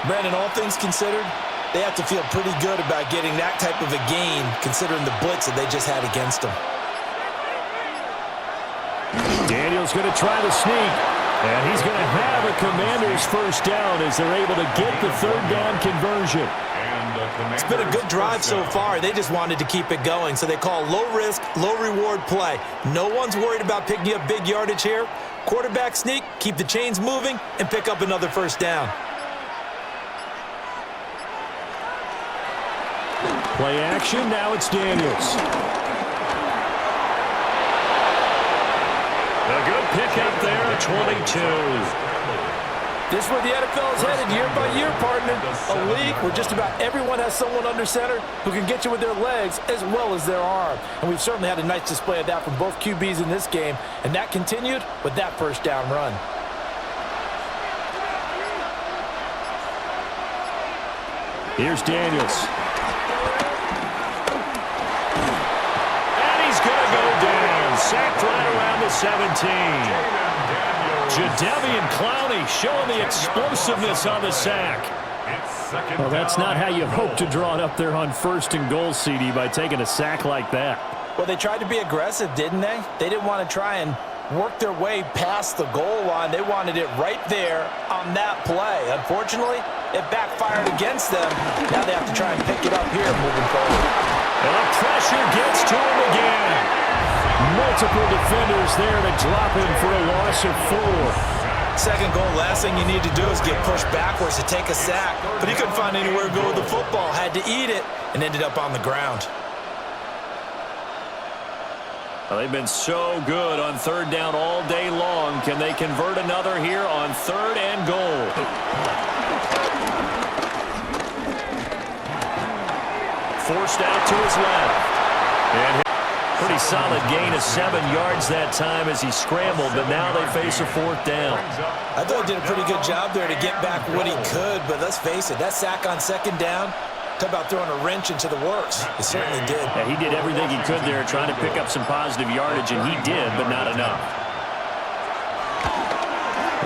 Brandon, all things considered, they have to feel pretty good about getting that type of a gain considering the blitz that they just had against them. Daniels going to try the sneak. And he's going to have a Commander's first down as they're able to get the third down conversion. It's been a good drive so far. They just wanted to keep it going, so they call low-risk, low-reward play. No one's worried about picking up big yardage here. Quarterback sneak, keep the chains moving, and pick up another first down. Play action, now it's Daniels. A good pickup there at 22. This is where the NFL is headed year by year, partner. A league where just about everyone has someone under center who can get you with their legs as well as their arm. And we've certainly had a nice display of that from both QBs in this game, and that continued with that first down run. Here's Daniels. And he's going to go down. Sacked right around the 17. Jadeveon Clowney showing the explosiveness on the sack. Well, that's not how you hope to draw it up there on first and goal, CD, by taking a sack like that. Well, they tried to be aggressive, didn't they? They didn't want to try and work their way past the goal line. They wanted it right there on that play. Unfortunately, it backfired against them. Now they have to try and pick it up here moving forward. And the pressure gets to him again. Multiple defenders there to drop him for a loss of 4. Second goal, last thing you need to do is get pushed backwards to take a sack. But he couldn't find anywhere to go with the football, had to eat it, and ended up on the ground. Well, they've been so good on third down all day long. Can they convert another here on third and goal? Forced out to his left. And pretty solid gain of 7 yards that time as he scrambled, but now they face a fourth down. I thought he did a pretty good job there to get back what he could, but let's face it, that sack on second down, talk about throwing a wrench into the works. He certainly did. Yeah, he did everything he could there trying to pick up some positive yardage, and he did, but not enough.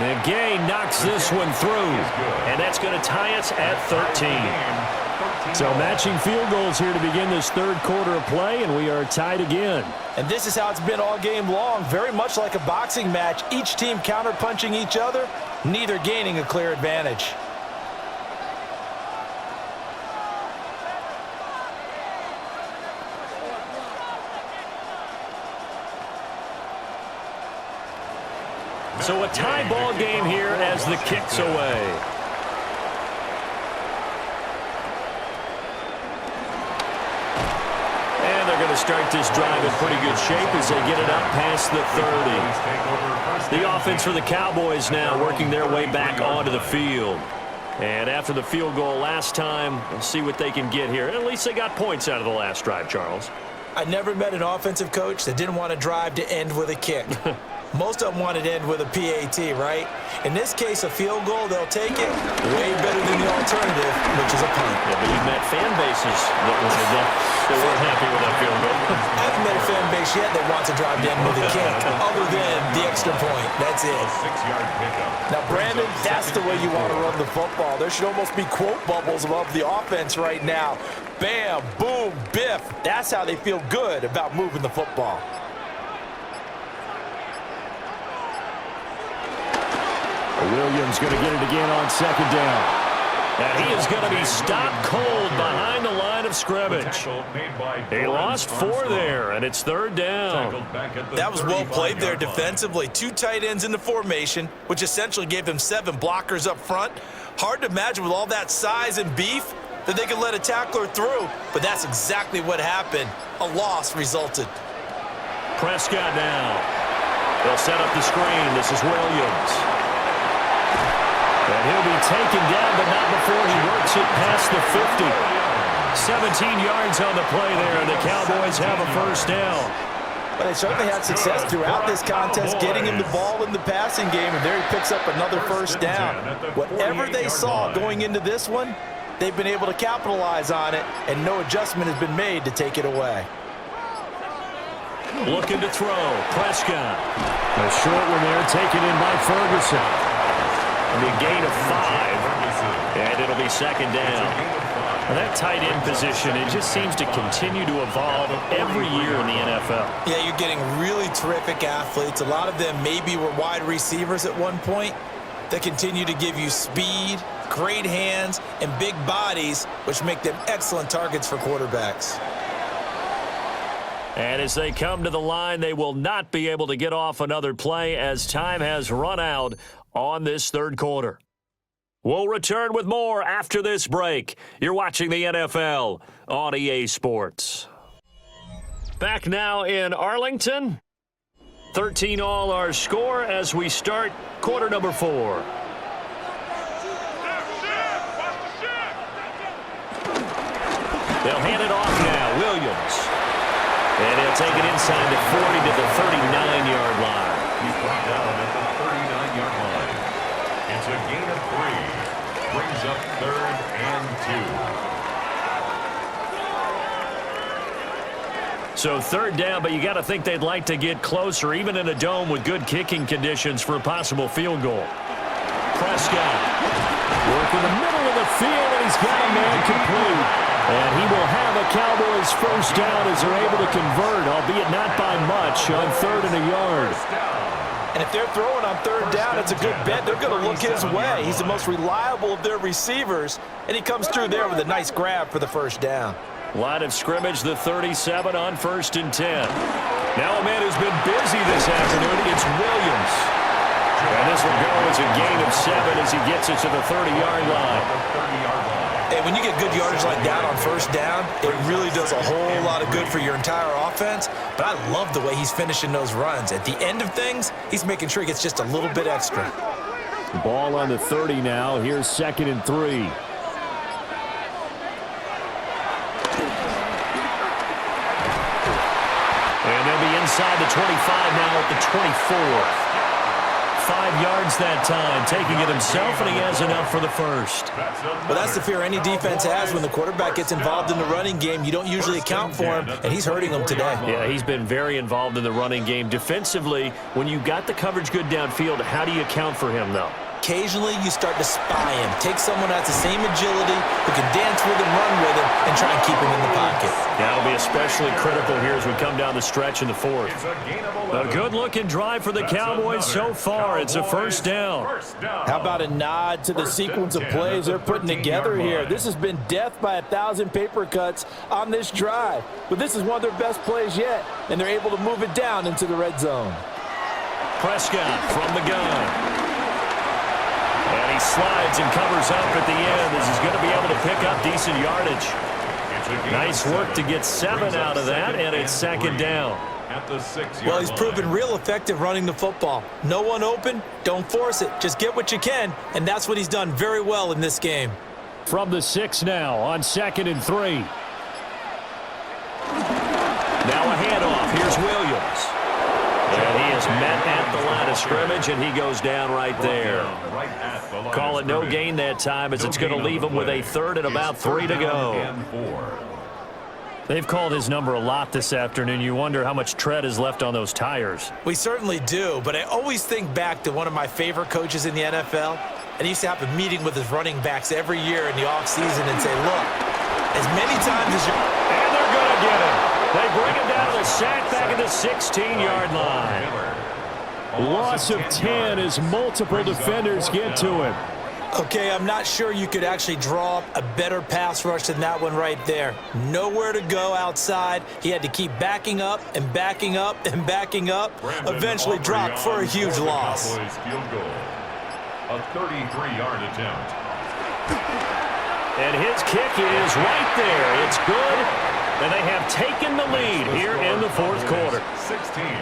And Gay knocks this one through, and that's going to tie us at 13. So matching field goals here to begin this third quarter of play, and we are tied again. And this is how it's been all game long, very much like a boxing match. Each team counter-punching each other, neither gaining a clear advantage. So a tie ball game here as the kick's away. And they're going to start this drive in pretty good shape as they get it up past the 30. The offense for the Cowboys now working their way back onto the field. And after the field goal last time, we'll see what they can get here. At least they got points out of the last drive, Charles. I never met an offensive coach that didn't want to drive to end with a kick. Most of them wanted to end with a PAT, right? In this case, a field goal, they'll take it way better than the alternative, which is a punt. Yeah, but you've met fan bases that weren't happy with that field goal. I haven't met a fan base yet that wants to drive to end with a kick, other than the extra point. That's it. 6-yard pickup. Now, Brandon, that's the way you want to run the football. There should almost be quote bubbles above the offense right now. Bam, boom, biff. That's how they feel good about moving the football. Williams going to get it again on second down. And he is going to be stopped cold behind the line of scrimmage. He lost 4 there, and it's third down. That was well played there defensively. 2 tight ends in the formation, which essentially gave them 7 blockers up front. Hard to imagine with all that size and beef that they could let a tackler through, but that's exactly what happened. A loss resulted. Prescott now. They'll set up the screen. This is Williams. And he'll be taken down, but not before he works it past the 50. 17 yards on the play there, and the Cowboys have a first down. But they certainly had success throughout this contest, getting him the ball in the passing game, and there he picks up another first down. Whatever they saw going into this one, they've been able to capitalize on it, and no adjustment has been made to take it away. Looking to throw. Prescott. A short one there, taken in by Ferguson. And a gain of 5, and it'll be second down. Now that tight end position, it just seems to continue to evolve every year in the NFL. Yeah, you're getting really terrific athletes. A lot of them maybe were wide receivers at one point that continue to give you speed, great hands, and big bodies, which make them excellent targets for quarterbacks. And as they come to the line, they will not be able to get off another play as time has run out on this third quarter. We'll return with more after this break. You're watching the NFL on EA Sports. Back now in Arlington. 13 all our score as we start quarter number 4. They'll hand it off now. Williams. And he'll take it inside the 40 to the 39-yard line. He's brought down at the 39-yard line. It's a gain of 3. Brings up third and 2. So third down, but you got to think they'd like to get closer, even in a dome with good kicking conditions for a possible field goal. Prescott. Work in the middle of the field, and he's got a man complete. And he will have a Cowboys first down as they're able to convert, albeit not by much, on 3rd and a yard. And if they're throwing on 3rd down, it's a good bet. They're going to look his way. He's the most reliable of their receivers, and he comes through there with a nice grab for the first down. Line of scrimmage, the 37 on 1st and 10. Now a man who's been busy this afternoon, it's Williams. And this will go as a gain of 7 as he gets it to the 30-yard line. Hey, when you get good yardage like that on first down, it really does a whole lot of good for your entire offense. But I love the way he's finishing those runs. At the end of things, he's making sure he gets just a little bit extra. Ball on the 30 now. Here's 2nd and 3. And they'll be inside the 25 now at the 24. 5 yards that time, taking it himself, and he has enough for the first. Well, that's the fear any defense has when the quarterback gets involved in the running game. You don't usually account for him, and he's hurting them today. Yeah, he's been very involved in the running game. Defensively, when you got the coverage good downfield, how do you account for him, though? Occasionally, you start to spy him. Take someone that's the same agility, who can dance with him, run with him, and try and keep him in the pocket. That'll be especially critical here as we come down the stretch in the 4th. A good-looking drive for the Cowboys so far. It's a first down. How about a nod to the sequence of plays they're putting together here? This has been death by 1,000 paper cuts on this drive. But this is one of their best plays yet, and they're able to move it down into the red zone. Prescott from the gun. And he slides and covers up at the end as he's going to be able to pick up decent yardage. Nice work to get 7 out of that, and it's 2nd down. Well, he's proven real effective running the football. No one open, don't force it. Just get what you can, and that's what he's done very well in this game. From the 6 now on 2nd and 3. Now a handoff. Here's Williams. And he is met at the line of scrimmage, and he goes down right there. Call it no gain that time as it's going to leave him with a 3rd and about 3 to go. They've called his number a lot this afternoon. You wonder how much tread is left on those tires. We certainly do, but I always think back to one of my favorite coaches in the NFL, and he used to have a meeting with his running backs every year in the offseason and say, look, as many times as you're... And they're going to get him. They bring him down to the sack back at the 16-yard line. Loss of 10 as multiple defenders get to him. Okay, I'm not sure you could actually draw up a better pass rush than that one right there. Nowhere to go outside. He had to keep backing up and backing up and backing up. Eventually dropped for a huge loss. A 33-yard attempt. And his kick is right there. It's good. And they have taken the lead here in the 4th quarter.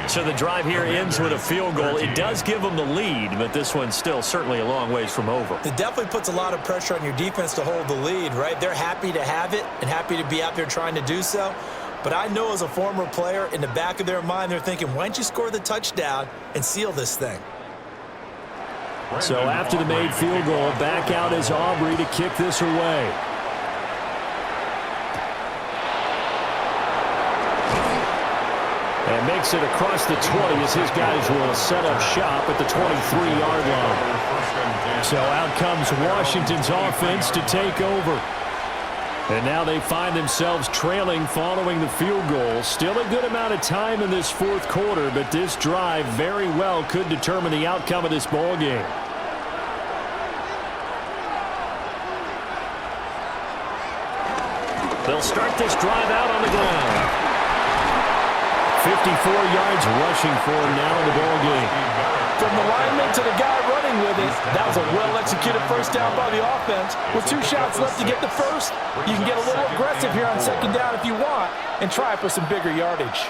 So the drive here ends with a field goal. It does give them the lead, but this one's still certainly a long ways from over. It definitely puts a lot of pressure on your defense to hold the lead, right? They're happy to have it and happy to be out there trying to do so. But I know as a former player, in the back of their mind, they're thinking, why don't you score the touchdown and seal this thing? So after the made field goal, back out is Aubrey to kick this away. And makes it across the 20 as his guys will set up shop at the 23-yard line. So out comes Washington's offense to take over. And now they find themselves trailing following the field goal. Still a good amount of time in this 4th quarter, but this drive very well could determine the outcome of this ball game. They'll start this drive out on the ground. 54 yards rushing for him now in the ball game. From the lineman to the guy running with it, that was a well-executed first down by the offense. With 2 shots left to get the first, you can get a little aggressive here on 2nd down if you want and try for some bigger yardage.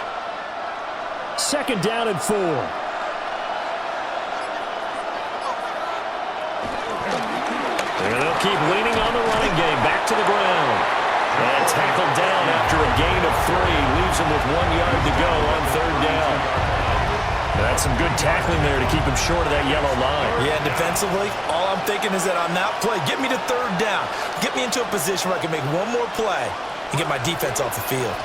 2nd down and 4. And they'll keep leaning on the running game. Back to the ground. And tackled down after a gain of 3. Leaves him with 1 yard to go on 3rd down. That's some good tackling there to keep him short of that yellow line. Yeah, defensively, all I'm thinking is that on that play, get me to 3rd down. Get me into a position where I can make one more play and get my defense off the field.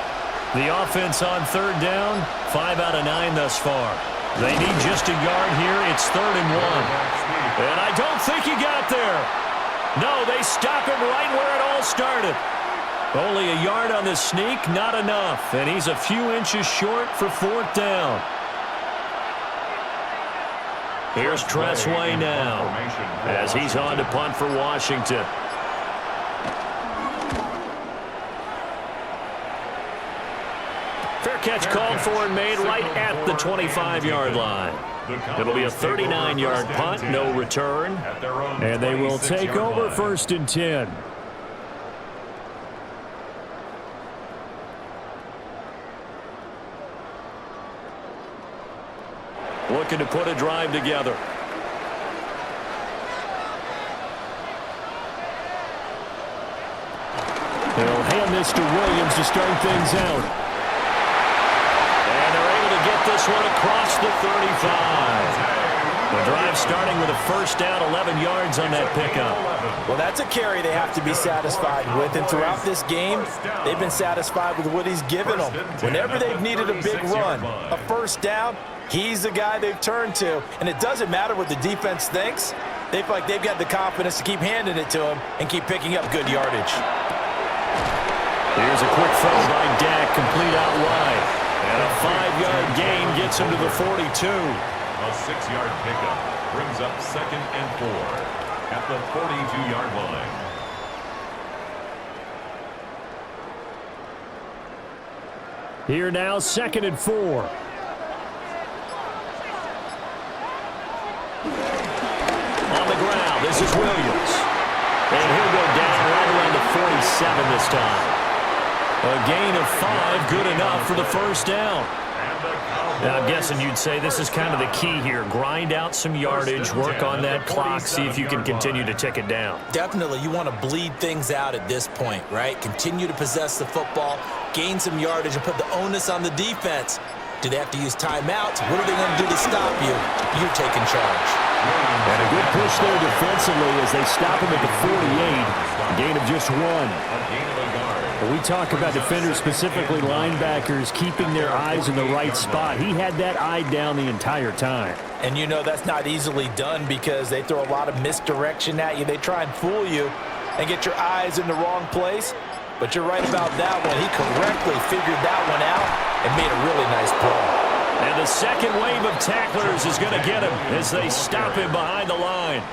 The offense on 3rd down, 5 out of 9 thus far. They need just a yard here. It's 3rd and 1. And I don't think he got there. No, they stop him right where it all started. Only a yard on the sneak, not enough. And he's a few inches short for 4th down. Here's Tressway now as he's on to punt for Washington. Fair catch called for and made right at the 25-yard line. It'll be a 39-yard punt, no return. And they will take over 1st and 10. Looking to put a drive together. They'll hand this to Williams to start things out. And they're able to get this one across the 35. The drive starting with a 1st down, 11 yards on that pickup. Well, that's a carry they have to be satisfied with. And throughout this game, they've been satisfied with what he's given them. Whenever they've needed a big run, a 1st down, he's the guy they've turned to. And it doesn't matter what the defense thinks. They feel like they've got the confidence to keep handing it to him and keep picking up good yardage. Here's a quick throw by Dak, complete out wide. And a 5-yard gain gets him to the 42. A 6-yard pickup brings up 2nd and 4 at the 42-yard line. Here now, 2nd and 4. On the ground, this is Williams. And he'll go down right around the 47 this time. A gain of 5, good enough for the 1st down. Now, I'm guessing you'd say this is kind of the key here. Grind out some yardage, work on that clock, see if you can continue to tick it down. Definitely, you want to bleed things out at this point, right? Continue to possess the football, gain some yardage, and put the onus on the defense. Do they have to use timeouts? What are they going to do to stop you? You're taking charge. And a good push there defensively as they stop him at the 48. Gain of just 1. We talk about defenders, specifically linebackers, keeping their eyes in the right spot. He had that eye down the entire time. And you know that's not easily done because they throw a lot of misdirection at you. They try and fool you and get your eyes in the wrong place. But you're right about that one. He correctly figured that one out and made a really nice play. And the second wave of tacklers is going to get him as they stop him behind the line.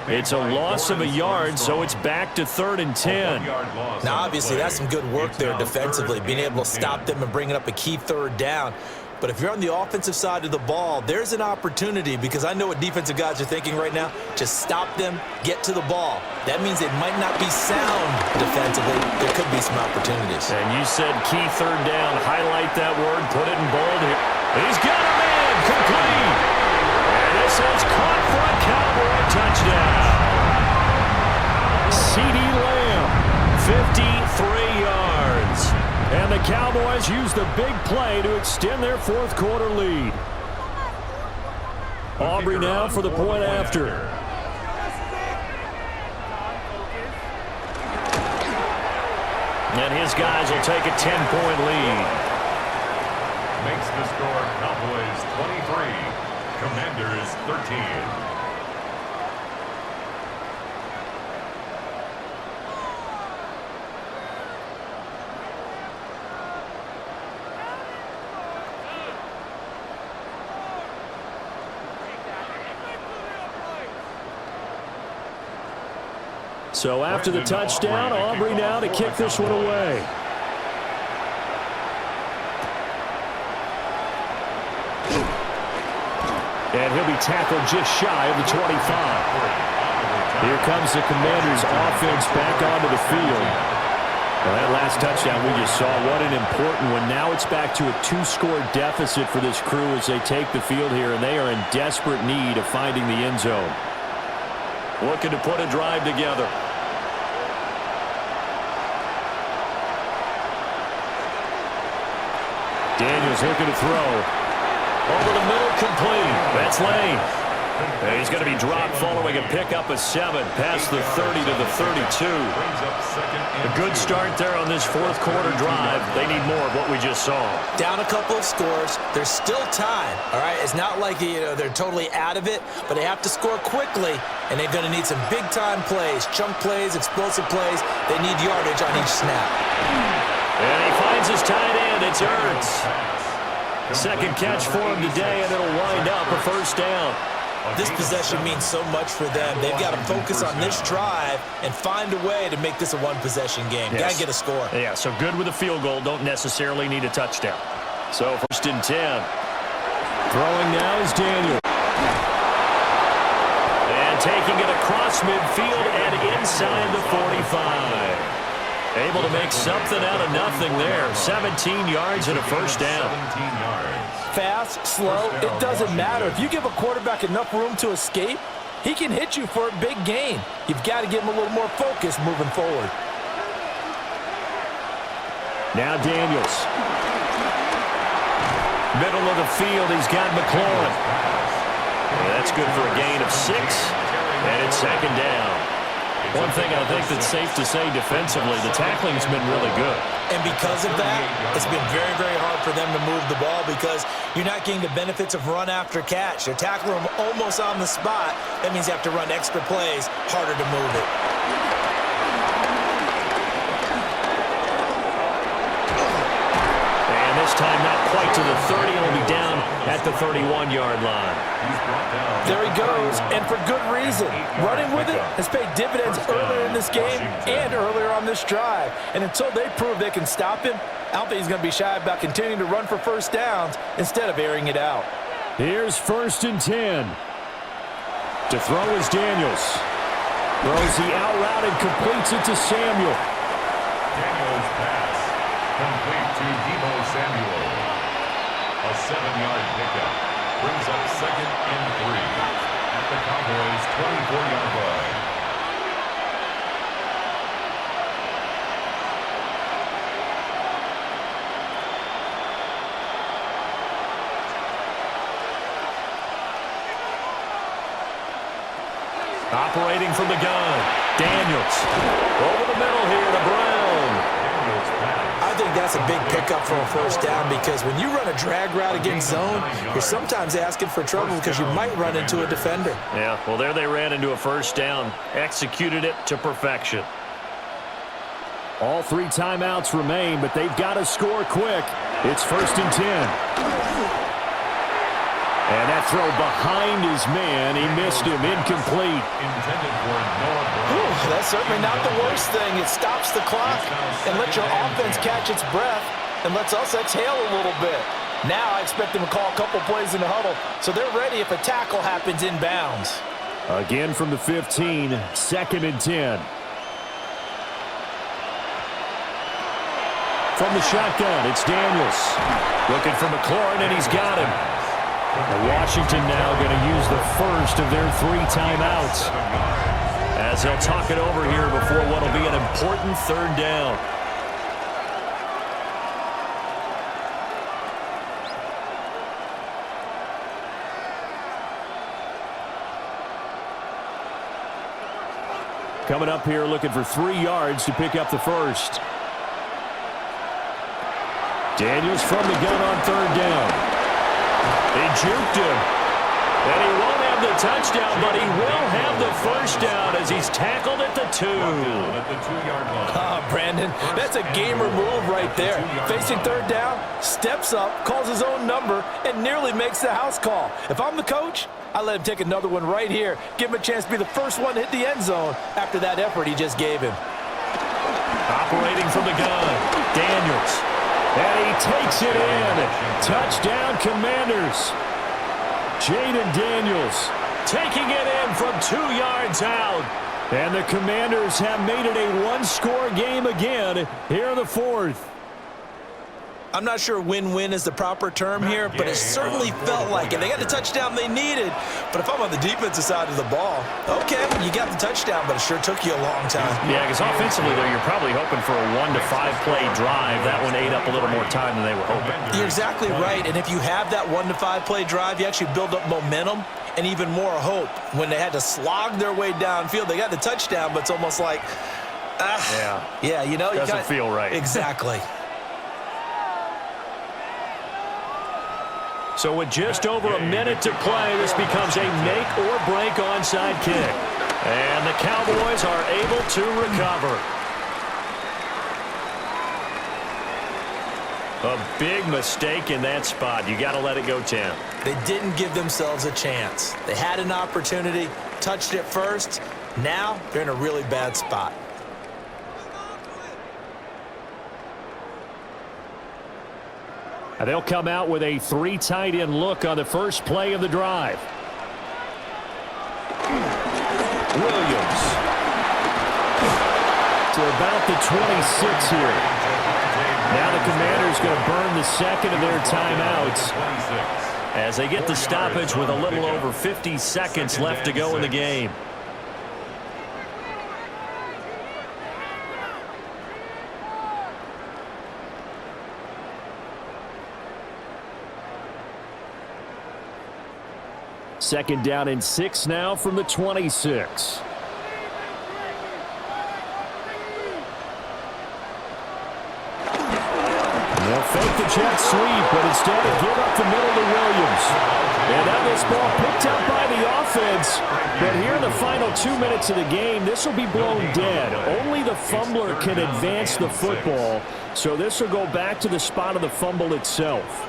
It's a loss of a yard, so it's back to 3rd and 10. Now, obviously, that's some good work there defensively, being able to stop them and bringing up a key 3rd down. But if you're on the offensive side of the ball, there's an opportunity because I know what defensive guys are thinking right now. Just stop them, get to the ball. That means they might not be sound defensively. There could be some opportunities. And you said key 3rd down. Highlight that word. Put it in bold here. He's got a man. Complete. And this is caught for a Cowboy touchdown. CeeDee Lamb, 53 yards. And the Cowboys use the big play to extend their 4th quarter lead. Aubrey now for the point after. And his guys will take a 10-point lead. Makes the score Cowboys 23, Commanders 13. So after the touchdown, Aubrey now to kick this one away. And he'll be tackled just shy of the 25. Here comes the Commanders' offense back onto the field. Well, that last touchdown we just saw, what an important one. Now it's back to a 2-score deficit for this crew as they take the field here, and they are in desperate need of finding the end zone. Looking to put a drive together. Daniels looking to throw. Over the middle, complete. That's Lane. And he's going to be dropped following a pickup of 7 past the 30 to the 32. A good start there on this 4th quarter drive. They need more of what we just saw. Down a couple of scores. There's still time. All right, it's not like they're totally out of it, but they have to score quickly, and they're going to need some big-time plays, chunk plays, explosive plays. They need yardage on each snap. And he finds his tight end. It's Ertz. Second catch for him today, and it'll wind up a 1st down. This possession means so much for them. They've got to focus on this drive and find a way to make this a one-possession game. Got to get a score. Yeah, so good with a field goal. Don't necessarily need a touchdown. So 1st and 10. Throwing now is Daniel. taking it across midfield and inside the 45. Able to make something out of nothing there. 17 yards and a first down. 17 yards. Fast, slow, it doesn't matter. If you give a quarterback enough room to escape, he can hit you for a big gain. You've got to give him a little more focus moving forward. Now Daniels. Middle of the field, he's got McLaurin. That's good for a gain of 6, and it's second down. One thing I think that's safe to say defensively, the tackling's been really good. And because of that, it's been very, very hard for them to move the ball because you're not getting the benefits of run after catch. They're tackling them almost on the spot. That means you have to run extra plays, harder to move it. And this time not quite to the 30. It'll be down at the 31-yard line. There he goes, and for good reason. Running with it has paid dividends earlier in this game and earlier on this drive. And until they prove they can stop him, I don't think he's going to be shy about continuing to run for first downs instead of airing it out. Here's 1st and 10. To throw is Daniels. Throws the out route and completes it to Samuel. Daniels pass. Complete to Deebo Samuel. A 7-yard pickup. Brings up 2nd and 3 at the Cowboys' 24-yard line. Operating from the gun. Daniels. Over the middle here to Brown. I think that's a big pickup for a first down because when you run a drag route against zone, you're sometimes asking for trouble because you might run into a defender. Yeah, well, there they ran into a first down. Executed it to perfection. All 3 timeouts remain, but they've got to score quick. It's 1st and 10. And that throw behind his man. He missed him. Incomplete. Intended for Noah Brown. That's certainly not the worst thing. It stops the clock and lets your offense catch its breath and lets us exhale a little bit. Now I expect them to call a couple plays in the huddle so they're ready if a tackle happens inbounds. Again from the 15, 2nd and 10. From the shotgun, it's Daniels. Looking for McLaurin, and he's got him. And Washington now going to use the first of their 3 timeouts as they'll talk it over here before what will be an important 3rd down. Coming up here looking for 3 yards to pick up the first. Daniels from the gun on 3rd down. He juked him. And he won't have the touchdown, but he will have the first down as he's tackled at the 2. At the 2-yard line. Brandon, that's a gamer move right there. Facing 3rd down, steps up, calls his own number, and nearly makes the house call. If I'm the coach, I let him take another one right here. Give him a chance to be the first one to hit the end zone after that effort he just gave him. Operating from the gun, Daniels. And he takes it in. Touchdown, Commanders. Jaden Daniels taking it in from 2 yards out. And the Commanders have made it a 1-score game again here in the 4th. I'm not sure win-win is the proper term here, but it certainly felt like it. They got the touchdown they needed, but if I'm on the defensive side of the ball, okay, you got the touchdown, but it sure took you a long time. Yeah, because offensively, though, you're probably hoping for a 1 to 5 play drive. That one ate up a little more time than they were hoping. You're exactly right, and if you have that 1 to 5 play drive, you actually build up momentum and even more hope. When they had to slog their way downfield, they got the touchdown, but it's almost like, yeah, you know, doesn't feel right. Exactly. So with just over a minute to play, this becomes a make-or-break onside kick. And the Cowboys are able to recover. A big mistake in that spot. You got to let it go 10. They didn't give themselves a chance. They had an opportunity, touched it first. Now they're in a really bad spot. They'll come out with a 3 tight end look on the first play of the drive. Williams. To about the 26 here. Now the Commanders going to burn the second of their timeouts as they get the stoppage with a little over 50 seconds left to go in the game. Second down and 6 now from the 26. They'll fake the jet sweep, but instead they give up the middle to Williams. And now this ball picked up by the offense. But here in the final 2 minutes of the game, this will be blown dead. Only the fumbler can advance the football. So this will go back to the spot of the fumble itself.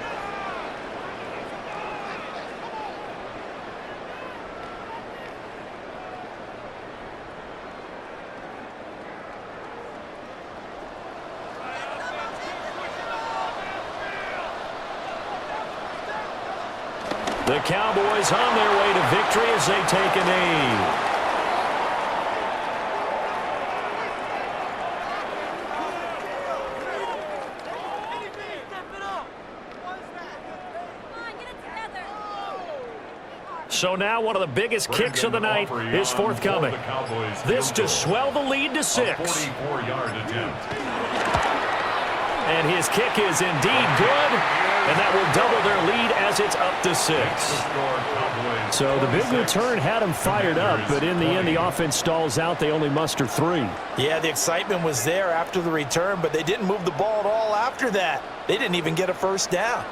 The Cowboys on their way to victory as they take a knee. So now one of the biggest kicks of the night is forthcoming. This to swell the lead to 6. 44-yard attempt. And his kick is indeed good. And that will double their lead as it's up to 6. So the big return had them fired up, but in the end, the offense stalls out. They only muster 3. Yeah, the excitement was there after the return, but they didn't move the ball at all after that. They didn't even get a first down.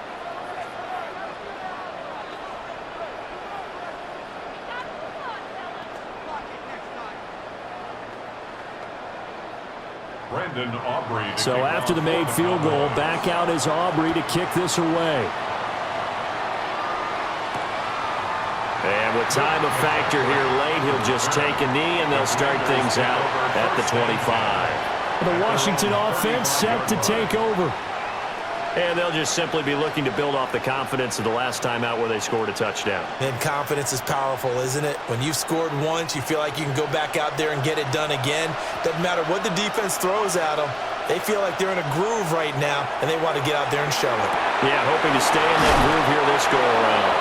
So after the made field goal, back out is Aubrey to kick this away. And with time a factor here late, he'll just take a knee and they'll start things out at the 25. The Washington offense set to take over. And they'll just simply be looking to build off the confidence of the last time out where they scored a touchdown. And confidence is powerful, isn't it? When you've scored once, you feel like you can go back out there and get it done again. Doesn't matter what the defense throws at them. They feel like they're in a groove right now, and they want to get out there and show it. Yeah, hoping to stay in that groove here this go-around.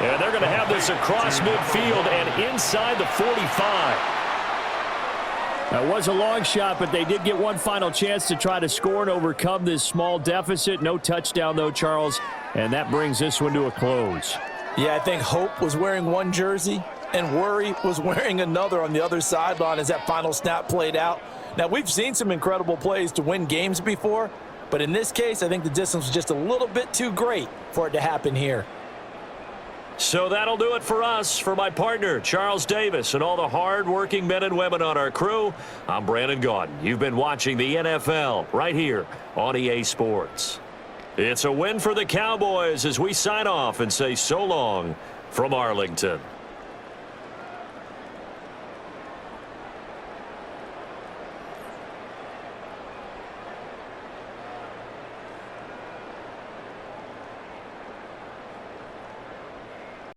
And they're going to have this across midfield and inside the 45. That was a long shot, but they did get one final chance to try to score and overcome this small deficit. No touchdown, though, Charles, and that brings this one to a close. Yeah, I think Hope was wearing one jersey, and Worry was wearing another on the other sideline as that final snap played out. Now, we've seen some incredible plays to win games before, but in this case, I think the distance was just a little bit too great for it to happen here. So that'll do it for us. For my partner, Charles Davis, and all the hard-working men and women on our crew, I'm Brandon Gaudin. You've been watching the NFL right here on EA Sports. It's a win for the Cowboys as we sign off and say so long from Arlington.